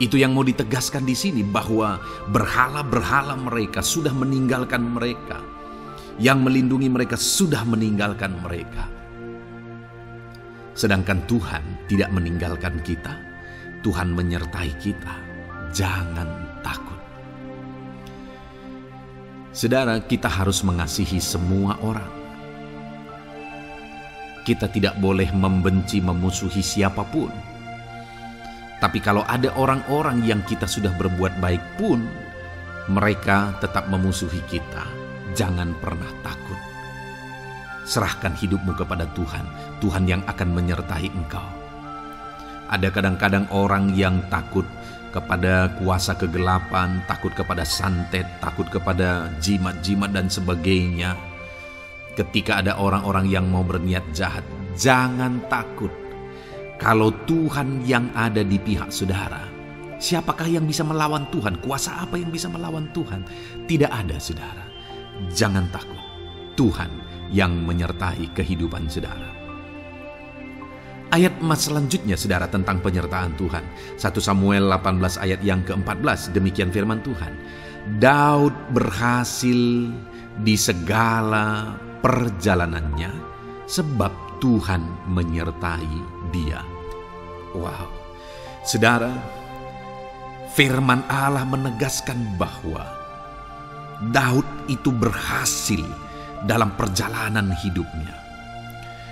Itu yang mau ditegaskan di sini, bahwa berhala-berhala mereka sudah meninggalkan mereka. Yang melindungi mereka sudah meninggalkan mereka. Sedangkan Tuhan tidak meninggalkan kita. Tuhan menyertai kita. Jangan takut. Saudara, kita harus mengasihi semua orang. Kita tidak boleh membenci, memusuhi siapapun. Tapi kalau ada orang-orang yang kita sudah berbuat baik pun, mereka tetap memusuhi kita. Jangan pernah takut. Serahkan hidupmu kepada Tuhan. Tuhan yang akan menyertai engkau. Ada kadang-kadang orang yang takut kepada kuasa kegelapan, takut kepada santet, takut kepada jimat-jimat dan sebagainya. Ketika ada orang-orang yang mau berniat jahat, jangan takut. Kalau Tuhan yang ada di pihak saudara, siapakah yang bisa melawan Tuhan? Kuasa apa yang bisa melawan Tuhan? Tidak ada, saudara. Jangan takut. Tuhan yang menyertai kehidupan saudara. Ayat emas selanjutnya, saudara, tentang penyertaan Tuhan. 1 Samuel 18 ayat yang ke-14, demikian firman Tuhan. Daud berhasil di segala perjalanannya, sebab Tuhan menyertai dia. Wow, saudara, firman Allah menegaskan bahwa Daud itu berhasil dalam perjalanan hidupnya.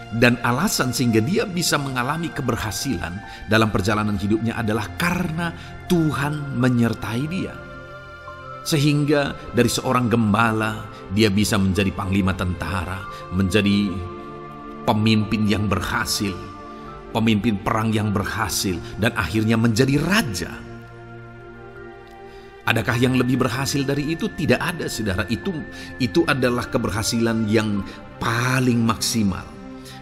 Dan alasan sehingga dia bisa mengalami keberhasilan dalam perjalanan hidupnya adalah karena Tuhan menyertai dia. Sehingga dari seorang gembala, dia bisa menjadi panglima tentara, menjadi pemimpin yang berhasil, pemimpin perang yang berhasil, dan akhirnya menjadi raja. Adakah yang lebih berhasil dari itu? Tidak ada, saudara. Itu adalah keberhasilan yang paling maksimal.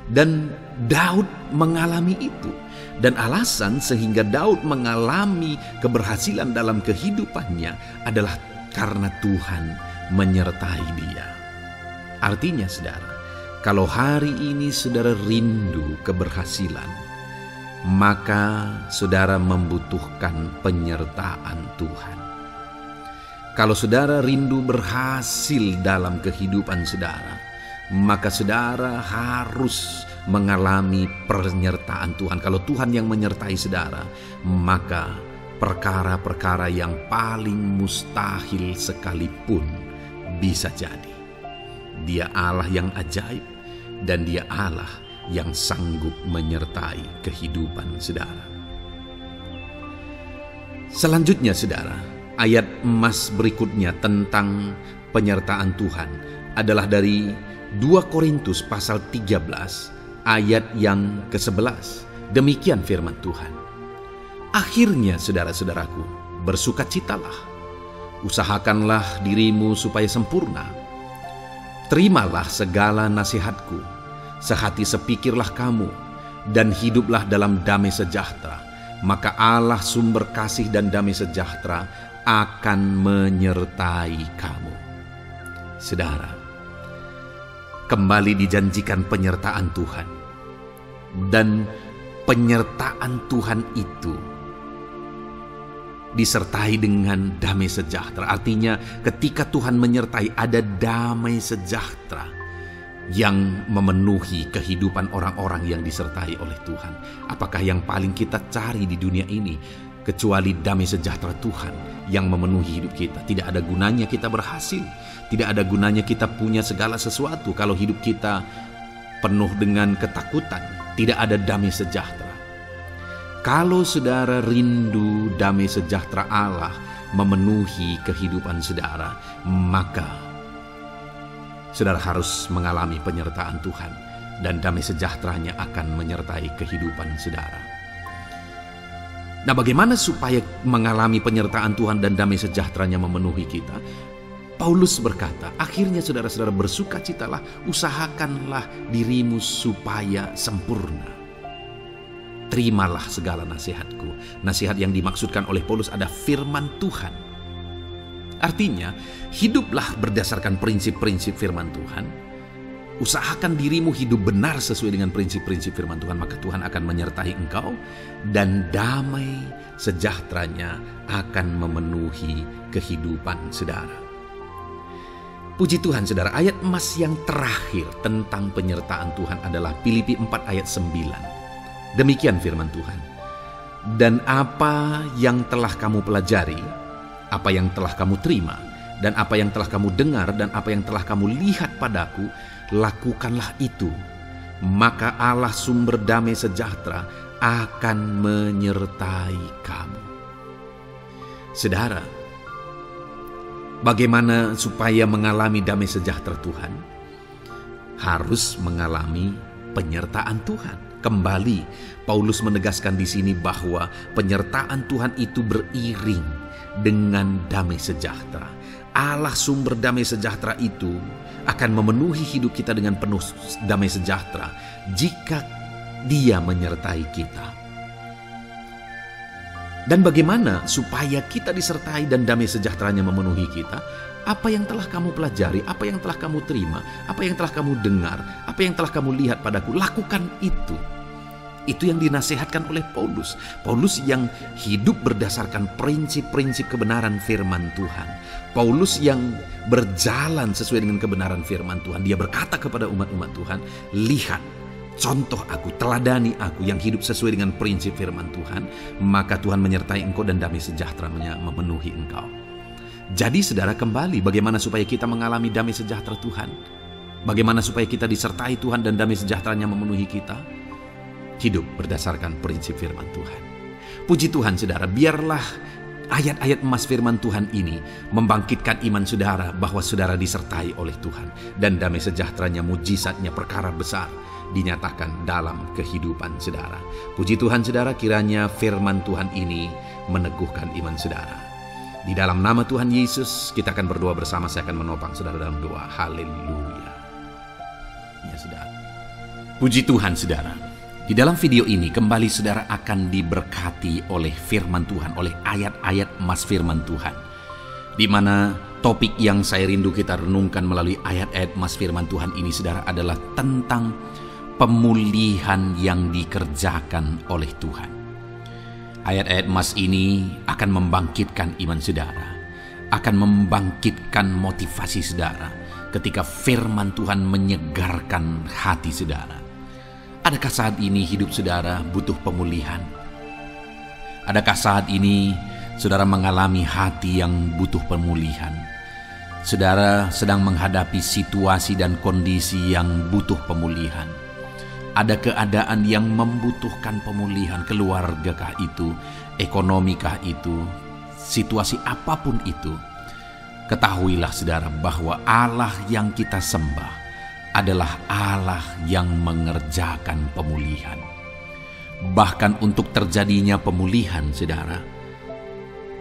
Dan Daud mengalami itu. Dan alasan sehingga Daud mengalami keberhasilan dalam kehidupannya adalah karena Tuhan menyertai dia. Artinya, saudara, kalau hari ini saudara rindu keberhasilan, maka saudara membutuhkan penyertaan Tuhan. Kalau saudara rindu berhasil dalam kehidupan saudara, maka saudara harus mengalami penyertaan Tuhan. Kalau Tuhan yang menyertai saudara, maka perkara-perkara yang paling mustahil sekalipun bisa jadi. Dia Allah yang ajaib, dan Dia Allah yang sanggup menyertai kehidupan saudara. Selanjutnya, saudara, ayat emas berikutnya tentang penyertaan Tuhan adalah dari 2 Korintus pasal 13 ayat yang ke-11. Demikian firman Tuhan. Akhirnya, saudara-saudaraku, bersukacitalah. Usahakanlah dirimu supaya sempurna. Terimalah segala nasihatku. Sehati sepikirlah kamu, dan hiduplah dalam damai sejahtera. Maka Allah sumber kasih dan damai sejahtera akan menyertai kamu. Saudara, kembali dijanjikan penyertaan Tuhan. Dan penyertaan Tuhan itu disertai dengan damai sejahtera. Artinya ketika Tuhan menyertai, ada damai sejahtera yang memenuhi kehidupan orang-orang yang disertai oleh Tuhan. Apakah yang paling kita cari di dunia ini? kecuali damai sejahtera Tuhan yang memenuhi hidup kita. Tidak ada gunanya kita berhasil, tidak ada gunanya kita punya segala sesuatu kalau hidup kita penuh dengan ketakutan, tidak ada damai sejahtera. Kalau saudara rindu damai sejahtera Allah memenuhi kehidupan saudara, maka saudara harus mengalami penyertaan Tuhan, dan damai sejahteranya akan menyertai kehidupan saudara. Nah, bagaimana supaya mengalami penyertaan Tuhan dan damai sejahteranya memenuhi kita? Paulus berkata, akhirnya saudara-saudara bersukacitalah, usahakanlah dirimu supaya sempurna. Terimalah segala nasihatku. Nasihat yang dimaksudkan oleh Paulus ada firman Tuhan. Artinya, hiduplah berdasarkan prinsip-prinsip firman Tuhan. Usahakan dirimu hidup benar sesuai dengan prinsip-prinsip firman Tuhan, maka Tuhan akan menyertai engkau dan damai sejahteranya akan memenuhi kehidupan saudara. Puji Tuhan saudara, ayat emas yang terakhir tentang penyertaan Tuhan adalah Filipi 4 ayat 9. Demikian firman Tuhan. Dan apa yang telah kamu pelajari, apa yang telah kamu terima, dan apa yang telah kamu dengar, dan apa yang telah kamu lihat padaku, lakukanlah itu, maka Allah sumber damai sejahtera akan menyertai kamu. Saudara, bagaimana supaya mengalami damai sejahtera Tuhan? Harus mengalami penyertaan Tuhan. Kembali, Paulus menegaskan di sini bahwa penyertaan Tuhan itu beriring dengan damai sejahtera. Allah sumber damai sejahtera itu akan memenuhi hidup kita dengan penuh damai sejahtera jika Dia menyertai kita. Dan bagaimana supaya kita disertai dan damai sejahteranya memenuhi kita? Apa yang telah kamu pelajari, apa yang telah kamu terima, apa yang telah kamu dengar, apa yang telah kamu lihat padaku, lakukan itu. Itu yang dinasihatkan oleh Paulus. Paulus yang hidup berdasarkan prinsip-prinsip kebenaran firman Tuhan. Paulus yang berjalan sesuai dengan kebenaran firman Tuhan. Dia berkata kepada umat-umat Tuhan, lihat, contoh aku, teladani aku yang hidup sesuai dengan prinsip firman Tuhan, maka Tuhan menyertai engkau dan damai sejahteranya memenuhi engkau. Jadi saudara, kembali bagaimana supaya kita mengalami damai sejahtera Tuhan? Bagaimana supaya kita disertai Tuhan dan damai sejahteranya memenuhi kita? Hidup berdasarkan prinsip firman Tuhan. Puji Tuhan saudara, biarlah ayat-ayat emas firman Tuhan ini membangkitkan iman saudara bahwa saudara disertai oleh Tuhan. Dan damai sejahteranya, mujizatnya, perkara besar dinyatakan dalam kehidupan saudara. Puji Tuhan saudara, kiranya firman Tuhan ini meneguhkan iman saudara. Di dalam nama Tuhan Yesus kita akan berdoa bersama. Saya akan menopang saudara dalam doa. Haleluya. Ya saudara. Puji Tuhan saudara. Di dalam video ini kembali saudara akan diberkati oleh firman Tuhan, oleh ayat-ayat emas firman Tuhan. Di mana topik yang saya rindu kita renungkan melalui ayat-ayat emas firman Tuhan ini saudara adalah tentang pemulihan yang dikerjakan oleh Tuhan. Ayat-ayat emas ini akan membangkitkan iman saudara, akan membangkitkan motivasi saudara ketika firman Tuhan menyegarkan hati saudara. Adakah saat ini hidup saudara butuh pemulihan? Adakah saat ini saudara mengalami hati yang butuh pemulihan? Saudara sedang menghadapi situasi dan kondisi yang butuh pemulihan. Ada keadaan yang membutuhkan pemulihan, keluargakah itu, ekonomikah itu, situasi apapun itu. Ketahuilah saudara bahwa Allah yang kita sembah adalah Allah yang mengerjakan pemulihan. Bahkan untuk terjadinya pemulihan saudara,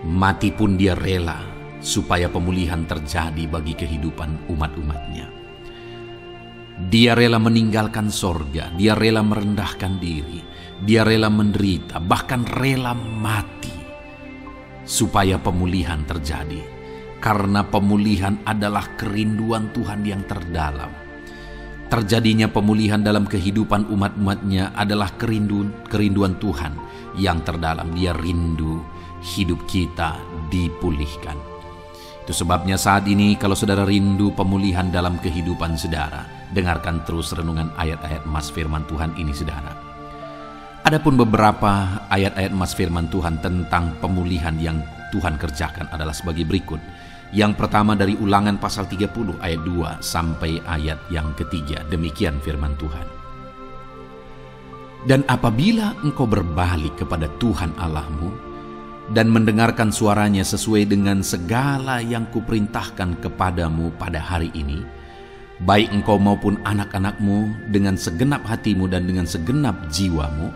mati pun Dia rela supaya pemulihan terjadi bagi kehidupan umat-umatnya. Dia rela meninggalkan sorga, Dia rela merendahkan diri, Dia rela menderita, bahkan rela mati supaya pemulihan terjadi. Karena pemulihan adalah kerinduan Tuhan yang terdalam. Terjadinya pemulihan dalam kehidupan umat-umatnya adalah kerinduan Tuhan yang terdalam. Dia rindu hidup kita dipulihkan. Itu sebabnya saat ini kalau saudara rindu pemulihan dalam kehidupan saudara, dengarkan terus renungan ayat-ayat emas firman Tuhan ini saudara. Adapun beberapa ayat-ayat emas firman Tuhan tentang pemulihan yang Tuhan kerjakan adalah sebagai berikut. Yang pertama dari Ulangan pasal 30 ayat 2 sampai ayat yang ketiga. Demikian firman Tuhan. Dan apabila engkau berbalik kepada Tuhan Allahmu dan mendengarkan suaranya sesuai dengan segala yang kuperintahkan kepadamu pada hari ini, baik engkau maupun anak-anakmu dengan segenap hatimu dan dengan segenap jiwamu,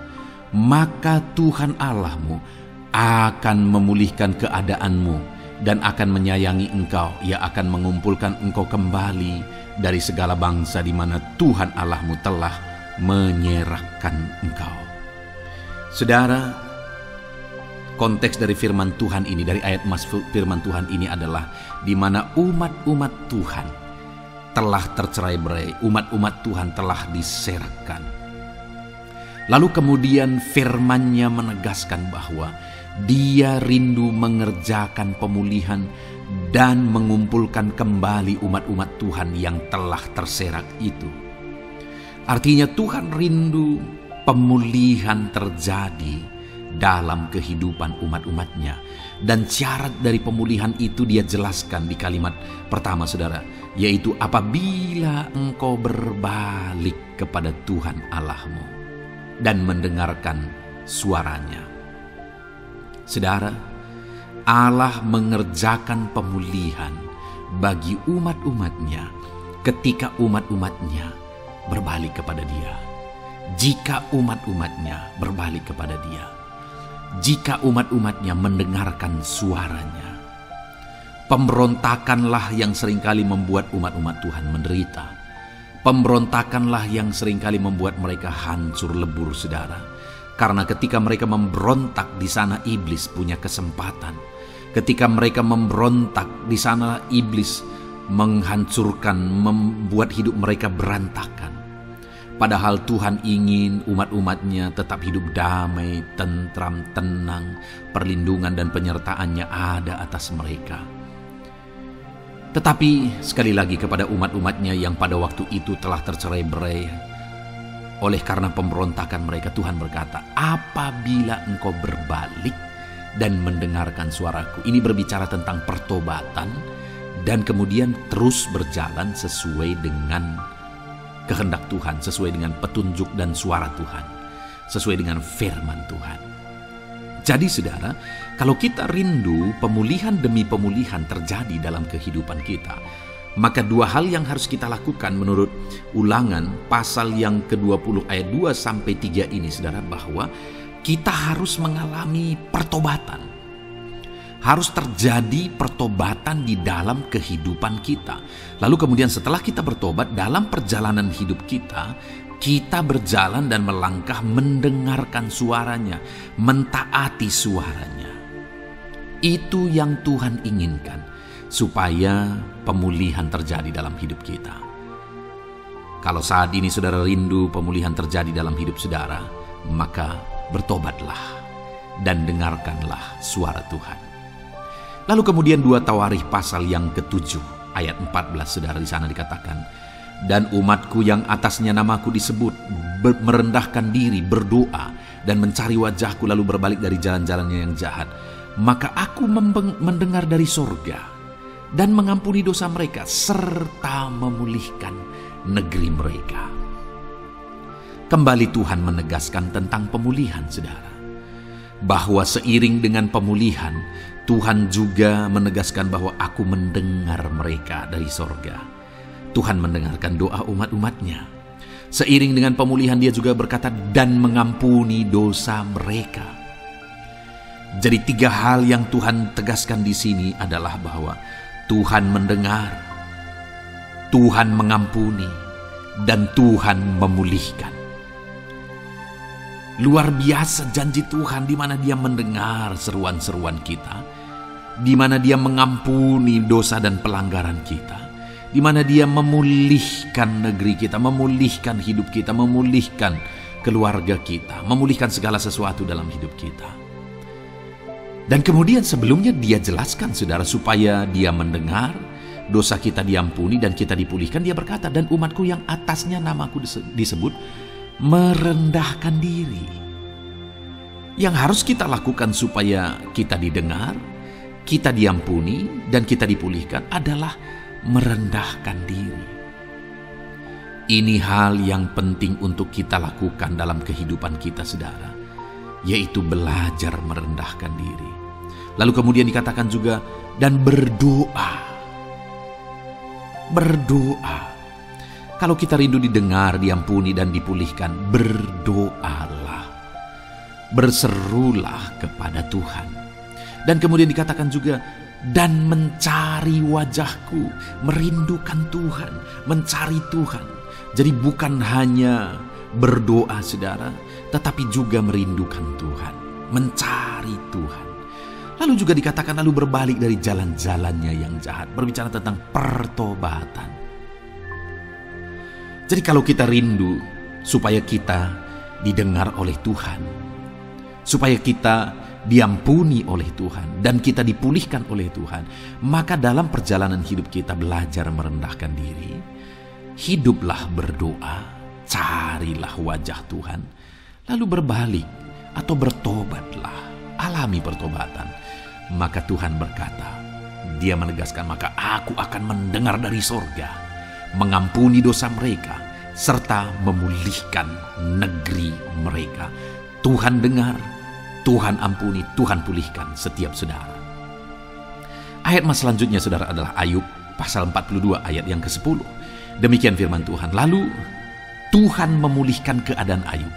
maka Tuhan Allahmu akan memulihkan keadaanmu dan akan menyayangi engkau. Ia akan mengumpulkan engkau kembali dari segala bangsa di mana Tuhan Allahmu telah menyerahkan engkau. Saudara, konteks dari firman Tuhan ini, dari ayat mas firman Tuhan ini adalah di mana umat-umat Tuhan telah tercerai-berai, umat-umat Tuhan telah diserahkan. Lalu kemudian firman-Nya menegaskan bahwa Dia rindu mengerjakan pemulihan dan mengumpulkan kembali umat-umat Tuhan yang telah terserak itu. Artinya Tuhan rindu pemulihan terjadi dalam kehidupan umat-umatnya. Dan syarat dari pemulihan itu Dia jelaskan di kalimat pertama, saudara, yaitu apabila engkau berbalik kepada Tuhan Allahmu dan mendengarkan suaranya. Saudara, Allah mengerjakan pemulihan bagi umat-umatnya ketika umat-umatnya berbalik kepada Dia. Jika umat-umatnya berbalik kepada Dia, jika umat-umatnya mendengarkan suaranya. Pemberontakanlah yang seringkali membuat umat-umat Tuhan menderita. Pemberontakanlah yang seringkali membuat mereka hancur lebur, saudara. Karena ketika mereka memberontak, di sana iblis punya kesempatan. Ketika mereka memberontak, di sana iblis menghancurkan, membuat hidup mereka berantakan. Padahal Tuhan ingin umat-umatnya tetap hidup damai, tentram, tenang, perlindungan dan penyertaan-Nya ada atas mereka. Tetapi sekali lagi kepada umat-umatnya yang pada waktu itu telah tercerai-berai oleh karena pemberontakan mereka, Tuhan berkata, apabila engkau berbalik dan mendengarkan suaraku. Ini berbicara tentang pertobatan dan kemudian terus berjalan sesuai dengan kehendak Tuhan, sesuai dengan petunjuk dan suara Tuhan, sesuai dengan firman Tuhan. Jadi saudara, kalau kita rindu pemulihan demi pemulihan terjadi dalam kehidupan kita, maka dua hal yang harus kita lakukan menurut Ulangan pasal yang ke-20 ayat 2 sampai 3 ini, saudara, bahwa kita harus mengalami pertobatan. Harus terjadi pertobatan di dalam kehidupan kita. Lalu kemudian setelah kita bertobat, dalam perjalanan hidup kita berjalan dan melangkah mendengarkan suaranya, mentaati suaranya. Itu yang Tuhan inginkan, supaya pemulihan terjadi dalam hidup kita. Kalau saat ini saudara rindu pemulihan terjadi dalam hidup saudara, maka bertobatlah dan dengarkanlah suara Tuhan. Lalu kemudian 2 Tawarikh pasal yang ke-7 ayat 14, saudara, di sana dikatakan, dan umatku yang atasnya namaku disebut merendahkan diri, berdoa dan mencari wajahku lalu berbalik dari jalan-jalannya yang jahat, maka aku mendengar dari sorga dan mengampuni dosa mereka serta memulihkan negeri mereka. Kembali Tuhan menegaskan tentang pemulihan, saudara, bahwa seiring dengan pemulihan Tuhan juga menegaskan bahwa aku mendengar mereka dari sorga. Tuhan mendengarkan doa umat-umatnya. Seiring dengan pemulihan Dia juga berkata dan mengampuni dosa mereka. Jadi 3 hal yang Tuhan tegaskan di sini adalah bahwa Tuhan mendengar, Tuhan mengampuni, dan Tuhan memulihkan. Luar biasa janji Tuhan di mana Dia mendengar seruan-seruan kita, di mana Dia mengampuni dosa dan pelanggaran kita, di mana Dia memulihkan negeri kita, memulihkan hidup kita, memulihkan keluarga kita, memulihkan segala sesuatu dalam hidup kita. Dan kemudian sebelumnya Dia jelaskan, saudara, supaya Dia mendengar, dosa kita diampuni dan kita dipulihkan. Dia berkata, dan umatku yang atasnya namaku disebut merendahkan diri. Yang harus kita lakukan supaya kita didengar, kita diampuni, dan kita dipulihkan adalah merendahkan diri. Ini hal yang penting untuk kita lakukan dalam kehidupan kita, saudara, yaitu belajar merendahkan diri. Lalu kemudian dikatakan juga, dan berdoa. Berdoa. Kalau kita rindu didengar, diampuni, dan dipulihkan, berdoalah. Berserulah kepada Tuhan. Dan kemudian dikatakan juga, dan mencari wajahku, merindukan Tuhan, mencari Tuhan. Jadi bukan hanya berdoa, saudara, tetapi juga merindukan Tuhan, mencari Tuhan. Lalu juga dikatakan lalu berbalik dari jalan-jalannya yang jahat, berbicara tentang pertobatan. Jadi kalau kita rindu supaya kita didengar oleh Tuhan, supaya kita diampuni oleh Tuhan, dan kita dipulihkan oleh Tuhan, maka dalam perjalanan hidup kita belajar merendahkan diri, hiduplah berdoa, carilah wajah Tuhan, lalu berbalik atau bertobatlah, alami pertobatan. Maka Tuhan berkata, Dia menegaskan, maka aku akan mendengar dari sorga, mengampuni dosa mereka, serta memulihkan negeri mereka. Tuhan dengar, Tuhan ampuni, Tuhan pulihkan setiap saudara. Ayat mas selanjutnya, saudara, adalah Ayub pasal 42 ayat yang ke-10. Demikian firman Tuhan. Lalu Tuhan memulihkan keadaan Ayub.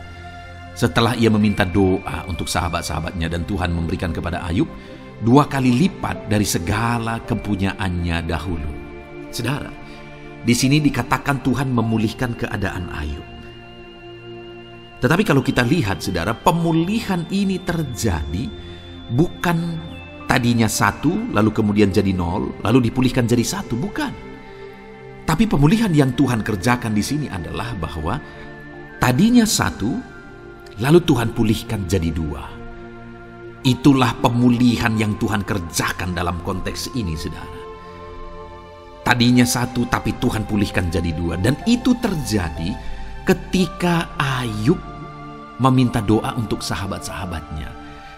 Setelah ia meminta doa untuk sahabat-sahabatnya, dan Tuhan memberikan kepada Ayub 2 kali lipat dari segala kepunyaannya dahulu. Saudara, di sini dikatakan Tuhan memulihkan keadaan Ayub. Tetapi kalau kita lihat, saudara, pemulihan ini terjadi bukan tadinya 1, lalu kemudian jadi 0, lalu dipulihkan jadi 1, bukan. Tapi pemulihan yang Tuhan kerjakan di sini adalah bahwa tadinya 1, lalu Tuhan pulihkan jadi 2. Itulah pemulihan yang Tuhan kerjakan dalam konteks ini, saudara. Tadinya 1, tapi Tuhan pulihkan jadi 2. Dan itu terjadi ketika Ayub meminta doa untuk sahabat-sahabatnya.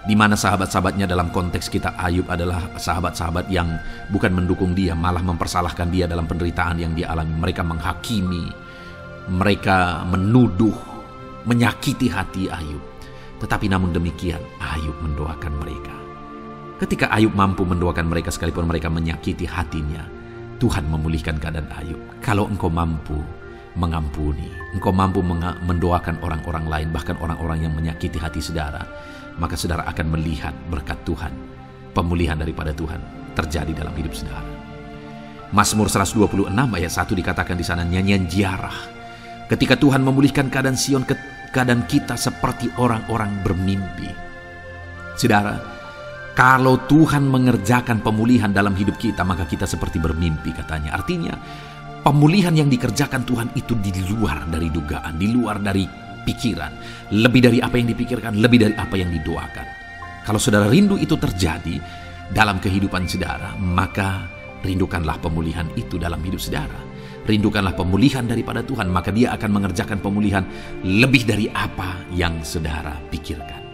Di mana sahabat-sahabatnya dalam konteks kita Ayub adalah sahabat-sahabat yang bukan mendukung dia, malah mempersalahkan dia dalam penderitaan yang dia alami. Mereka menghakimi, mereka menuduh, menyakiti hati Ayub. Tetapi namun demikian, Ayub mendoakan mereka. Ketika Ayub mampu mendoakan mereka sekalipun mereka menyakiti hatinya, Tuhan memulihkan keadaan Ayub. Kalau engkau mampu mengampuni, engkau mampu mendoakan orang-orang lain, bahkan orang-orang yang menyakiti hati saudara, maka saudara akan melihat berkat Tuhan, pemulihan daripada Tuhan terjadi dalam hidup saudara. Mazmur 126 ayat 1 dikatakan di sana, nyanyian ziarah. Ketika Tuhan memulihkan keadaan Sion, keadaan kita seperti orang-orang bermimpi. Saudara, kalau Tuhan mengerjakan pemulihan dalam hidup kita, maka kita seperti bermimpi, katanya. Artinya, pemulihan yang dikerjakan Tuhan itu di luar dari dugaan, di luar dari pikiran, lebih dari apa yang dipikirkan, lebih dari apa yang didoakan. Kalau saudara rindu itu terjadi dalam kehidupan saudara, maka rindukanlah pemulihan itu dalam hidup saudara. Rindukanlah pemulihan daripada Tuhan, maka Dia akan mengerjakan pemulihan lebih dari apa yang saudara pikirkan.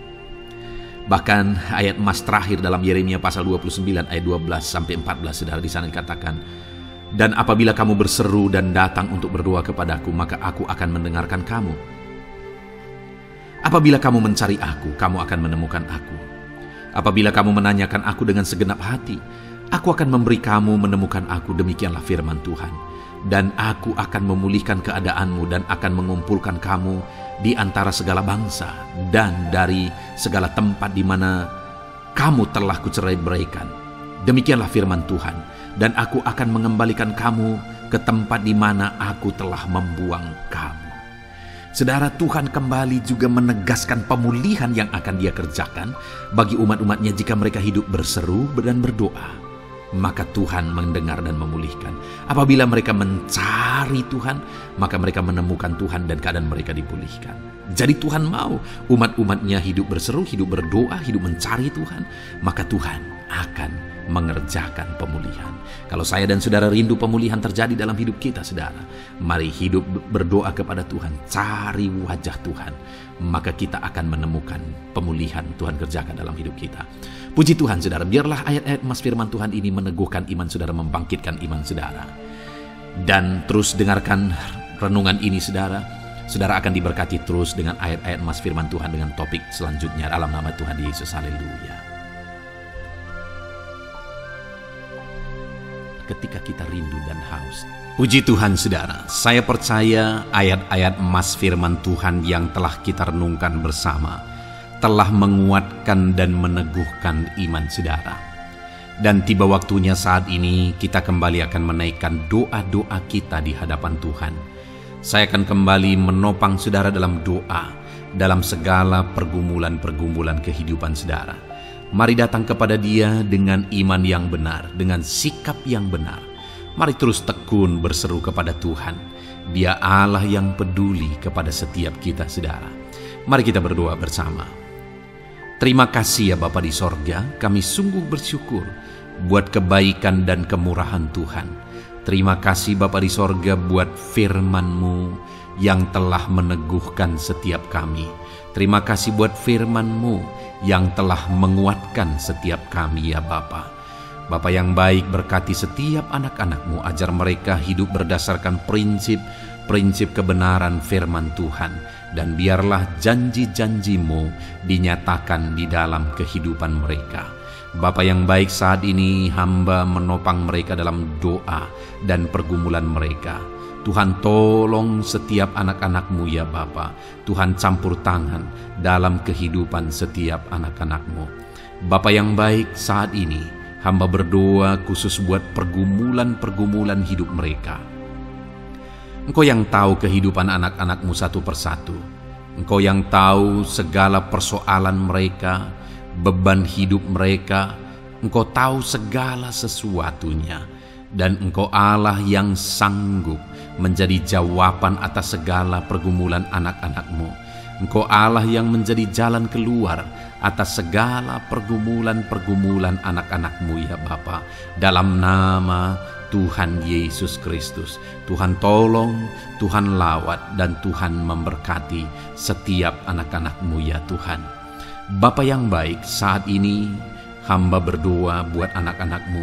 Bahkan ayat emas terakhir dalam Yeremia pasal 29 ayat 12 sampai 14, saudara, di sana dikatakan, dan apabila kamu berseru dan datang untuk berdoa kepadaku, maka aku akan mendengarkan kamu. Apabila kamu mencari aku, kamu akan menemukan aku. Apabila kamu menanyakan aku dengan segenap hati, aku akan memberi kamu menemukan aku, demikianlah firman Tuhan. Dan aku akan memulihkan keadaanmu dan akan mengumpulkan kamu di antara segala bangsa dan dari segala tempat di mana kamu telah kucerai-beraikan. Demikianlah firman Tuhan. Dan aku akan mengembalikan kamu ke tempat di mana aku telah membuang kamu. Saudara, Tuhan kembali juga menegaskan pemulihan yang akan Dia kerjakan bagi umat-umatnya jika mereka hidup berseru dan berdoa. Maka Tuhan mendengar dan memulihkan. Apabila mereka mencari Tuhan, maka mereka menemukan Tuhan dan keadaan mereka dipulihkan. Jadi Tuhan mau umat-umatnya hidup berseru, hidup berdoa, hidup mencari Tuhan, maka Tuhan akan mengerjakan pemulihan. Kalau saya dan saudara rindu pemulihan terjadi dalam hidup kita, saudara, mari hidup berdoa kepada Tuhan, cari wajah Tuhan, maka kita akan menemukan pemulihan Tuhan kerjakan dalam hidup kita. Puji Tuhan, saudara, biarlah ayat-ayat emas firman Tuhan ini meneguhkan iman saudara, membangkitkan iman saudara. Dan terus dengarkan renungan ini, saudara. Saudara akan diberkati terus dengan ayat-ayat emas firman Tuhan dengan topik selanjutnya dalam nama Tuhan Yesus. Haleluya. Ketika kita rindu dan haus. Puji Tuhan, saudara, saya percaya ayat-ayat emas firman Tuhan yang telah kita renungkan bersama telah menguatkan dan meneguhkan iman saudara. Dan tiba waktunya saat ini kita kembali akan menaikkan doa-doa kita di hadapan Tuhan. Saya akan kembali menopang saudara dalam doa, dalam segala pergumulan-pergumulan kehidupan saudara. Mari datang kepada Dia dengan iman yang benar, dengan sikap yang benar. Mari terus tekun berseru kepada Tuhan. Dia Allah yang peduli kepada setiap kita, saudara. Mari kita berdoa bersama. Terima kasih ya Bapa di sorga, kami sungguh bersyukur buat kebaikan dan kemurahan Tuhan. Terima kasih Bapa di sorga buat firman-Mu yang telah meneguhkan setiap kami. Terima kasih buat firman-Mu yang telah menguatkan setiap kami ya Bapa. Bapa yang baik, berkati setiap anak-anak-Mu, ajar mereka hidup berdasarkan prinsip kebenaran firman Tuhan. Dan biarlah janji-janji-Mu dinyatakan di dalam kehidupan mereka. Bapa yang baik, saat ini hamba menopang mereka dalam doa dan pergumulan mereka. Tuhan tolong setiap anak-anak-Mu ya Bapa. Tuhan campur tangan dalam kehidupan setiap anak-anak-Mu. Bapa yang baik, saat ini hamba berdoa khusus buat pergumulan-pergumulan hidup mereka. Engkau yang tahu kehidupan anak-anak-Mu satu persatu. Engkau yang tahu segala persoalan mereka, beban hidup mereka. Engkau tahu segala sesuatunya. Dan Engkau Allah yang sanggup menjadi jawaban atas segala pergumulan anak-anak-Mu. Engkau Allah yang menjadi jalan keluar atas segala pergumulan-pergumulan anak-anak-Mu ya Bapa. Dalam nama Tuhan Yesus Kristus, Tuhan tolong, Tuhan lawat, dan Tuhan memberkati setiap anak-anak-Mu ya Tuhan. Bapa yang baik, saat ini hamba berdoa buat anak-anak-Mu.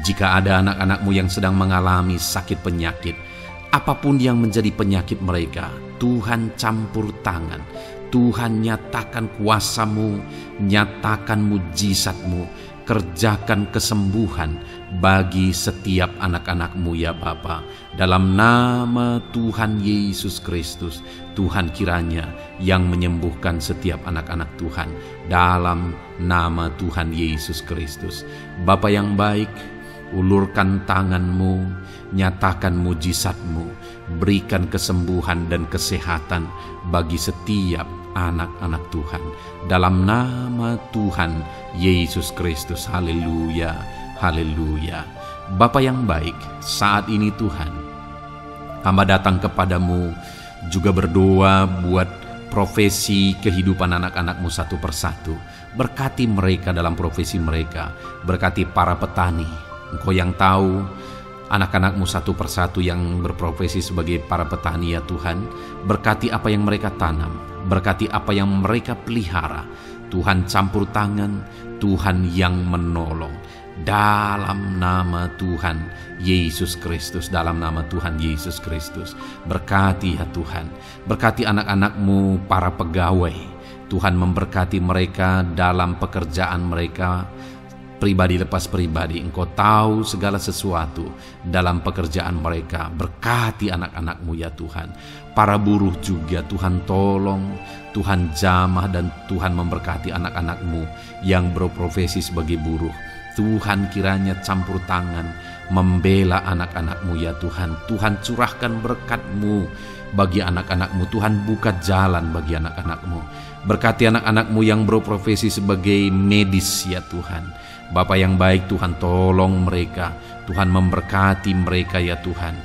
Jika ada anak-anak-Mu yang sedang mengalami sakit penyakit, apapun yang menjadi penyakit mereka, Tuhan campur tangan. Tuhan nyatakan kuasa-Mu, nyatakan mujizat-Mu, kerjakan kesembuhan bagi setiap anak-anak-Mu ya Bapa. Dalam nama Tuhan Yesus Kristus, Tuhan kiranya yang menyembuhkan setiap anak-anak Tuhan. Dalam nama Tuhan Yesus Kristus. Bapa yang baik, ulurkan tangan-Mu, nyatakan mujizat-Mu, berikan kesembuhan dan kesehatan bagi setiap anak-anak Tuhan. Dalam nama Tuhan Yesus Kristus. Haleluya, haleluya. Bapa yang baik, saat ini Tuhan, hamba datang kepadamu juga berdoa buat profesi kehidupan anak-anak-Mu satu persatu. Berkati mereka dalam profesi mereka. Berkati para petani. Engkau yang tahu anak-anak-Mu satu persatu yang berprofesi sebagai para petani ya Tuhan. Berkati apa yang mereka tanam. Berkati apa yang mereka pelihara. Tuhan campur tangan, Tuhan yang menolong. Dalam nama Tuhan Yesus Kristus, dalam nama Tuhan Yesus Kristus. Berkati ya Tuhan. Berkati anak-anak-Mu para pegawai. Tuhan memberkati mereka dalam pekerjaan mereka, pribadi lepas pribadi. Engkau tahu segala sesuatu dalam pekerjaan mereka. Berkati anak-anak-Mu ya Tuhan. Para buruh juga Tuhan tolong, Tuhan jamah, dan Tuhan memberkati anak-anak-Mu yang berprofesi sebagai buruh. Tuhan kiranya campur tangan membela anak-anak-Mu ya Tuhan. Tuhan curahkan berkat-Mu bagi anak-anak-Mu. Tuhan buka jalan bagi anak-anak-Mu. Berkati anak-anak-Mu yang berprofesi sebagai medis ya Tuhan. Bapa yang baik, Tuhan tolong mereka. Tuhan memberkati mereka ya Tuhan.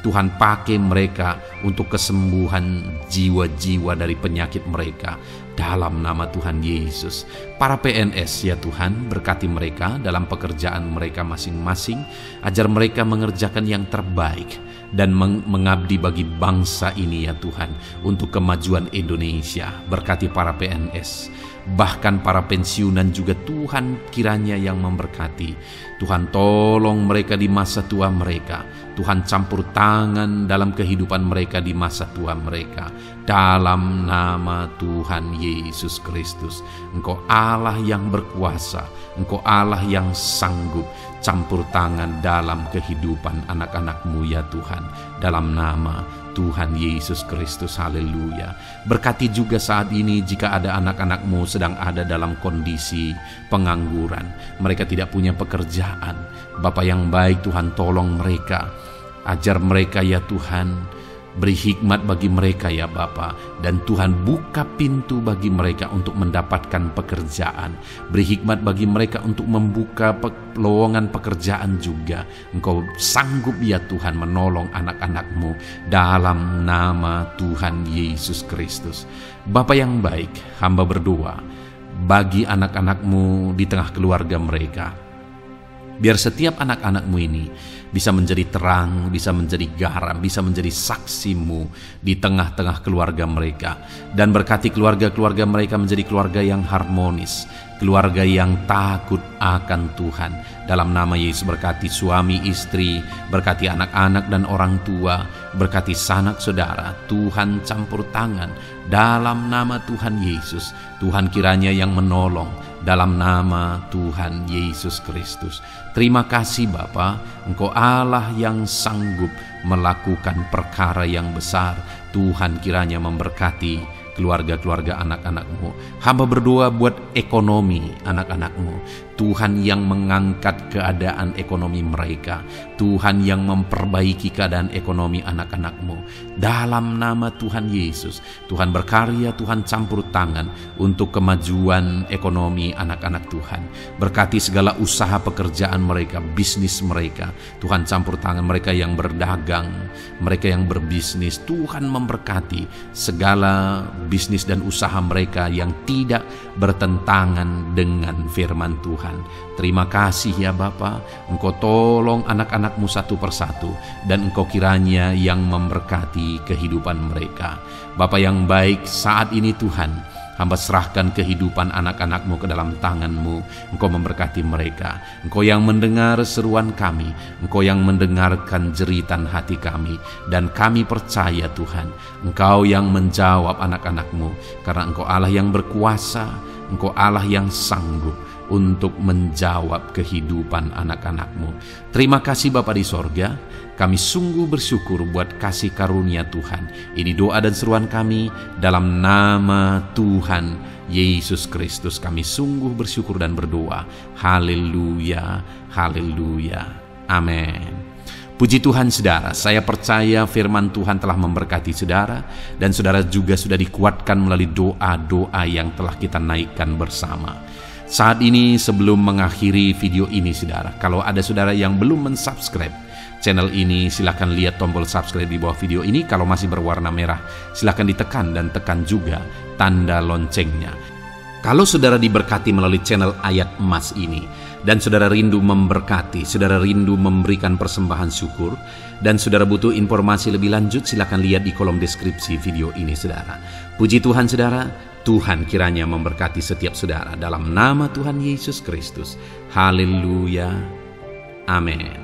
Tuhan pakai mereka untuk kesembuhan jiwa-jiwa dari penyakit mereka. Dalam nama Tuhan Yesus. Para PNS ya Tuhan, berkati mereka dalam pekerjaan mereka masing-masing. Ajar mereka mengerjakan yang terbaik dan mengabdi bagi bangsa ini ya Tuhan, untuk kemajuan Indonesia. Berkati para PNS, bahkan para pensiunan juga Tuhan kiranya yang memberkati. Tuhan tolong mereka di masa tua mereka. Tuhan campur tangan dalam kehidupan mereka di masa tua mereka. Dalam nama Tuhan Yesus Kristus. Engkau Allah yang berkuasa, Engkau Allah yang sanggup. Campur tangan dalam kehidupan anak-anak-Mu ya Tuhan. Dalam nama Tuhan Yesus Kristus, haleluya. Berkati juga saat ini jika ada anak-anak-Mu sedang ada dalam kondisi pengangguran. Mereka tidak punya pekerjaan. Bapa yang baik, Tuhan tolong mereka. Ajar mereka ya Tuhan. Beri hikmat bagi mereka ya Bapa, dan Tuhan buka pintu bagi mereka untuk mendapatkan pekerjaan. Beri hikmat bagi mereka untuk membuka lowongan pekerjaan juga. Engkau sanggup ya Tuhan menolong anak-anak-Mu dalam nama Tuhan Yesus Kristus. Bapa yang baik, hamba berdoa bagi anak-anak-Mu di tengah keluarga mereka. Biar setiap anak-anak-Mu ini bisa menjadi terang, bisa menjadi garam, bisa menjadi saksi-Mu di tengah-tengah keluarga mereka. Dan berkati keluarga-keluarga mereka menjadi keluarga yang harmonis, keluarga yang takut akan Tuhan. Dalam nama Yesus, berkati suami istri, berkati anak-anak dan orang tua, berkati sanak saudara. Tuhan campur tangan dalam nama Tuhan Yesus. Tuhan kiranya yang menolong dalam nama Tuhan Yesus Kristus. Terima kasih Bapa, Engkau Allah yang sanggup melakukan perkara yang besar. Tuhan kiranya memberkati keluarga-keluarga anak-anak-Mu. Hamba berdoa buat ekonomi anak-anak-Mu. Tuhan yang mengangkat keadaan ekonomi mereka. Tuhan yang memperbaiki keadaan ekonomi anak-anak-Mu. Dalam nama Tuhan Yesus, Tuhan berkarya, Tuhan campur tangan untuk kemajuan ekonomi anak-anak Tuhan. Berkati segala usaha pekerjaan mereka, bisnis mereka. Tuhan campur tangan mereka yang berdagang, mereka yang berbisnis. Tuhan memberkati segala bisnis dan usaha mereka yang tidak bertentangan dengan firman Tuhan. Terima kasih ya Bapa, Engkau tolong anak-anak-Mu satu persatu, dan Engkau kiranya yang memberkati kehidupan mereka. Bapa yang baik, saat ini Tuhan, hamba serahkan kehidupan anak-anak-Mu ke dalam tangan-Mu. Engkau memberkati mereka. Engkau yang mendengar seruan kami, Engkau yang mendengarkan jeritan hati kami, dan kami percaya Tuhan, Engkau yang menjawab anak-anak-Mu, karena Engkau Allah yang berkuasa, Engkau Allah yang sanggup untuk menjawab kehidupan anak-anak-Mu. Terima kasih Bapa di sorga. Kami sungguh bersyukur buat kasih karunia Tuhan. Ini doa dan seruan kami dalam nama Tuhan Yesus Kristus. Kami sungguh bersyukur dan berdoa. Haleluya, haleluya, amin. Puji Tuhan saudara, saya percaya firman Tuhan telah memberkati saudara, dan saudara juga sudah dikuatkan melalui doa-doa yang telah kita naikkan bersama. Saat ini sebelum mengakhiri video ini saudara, kalau ada saudara yang belum mensubscribe channel ini, silakan lihat tombol subscribe di bawah video ini. Kalau masih berwarna merah, silakan ditekan dan tekan juga tanda loncengnya. Kalau saudara diberkati melalui channel Ayat Emas ini, dan saudara rindu memberkati, saudara rindu memberikan persembahan syukur, dan saudara butuh informasi lebih lanjut, silakan lihat di kolom deskripsi video ini saudara. Puji Tuhan saudara, Tuhan kiranya memberkati setiap saudara dalam nama Tuhan Yesus Kristus. Haleluya, amin.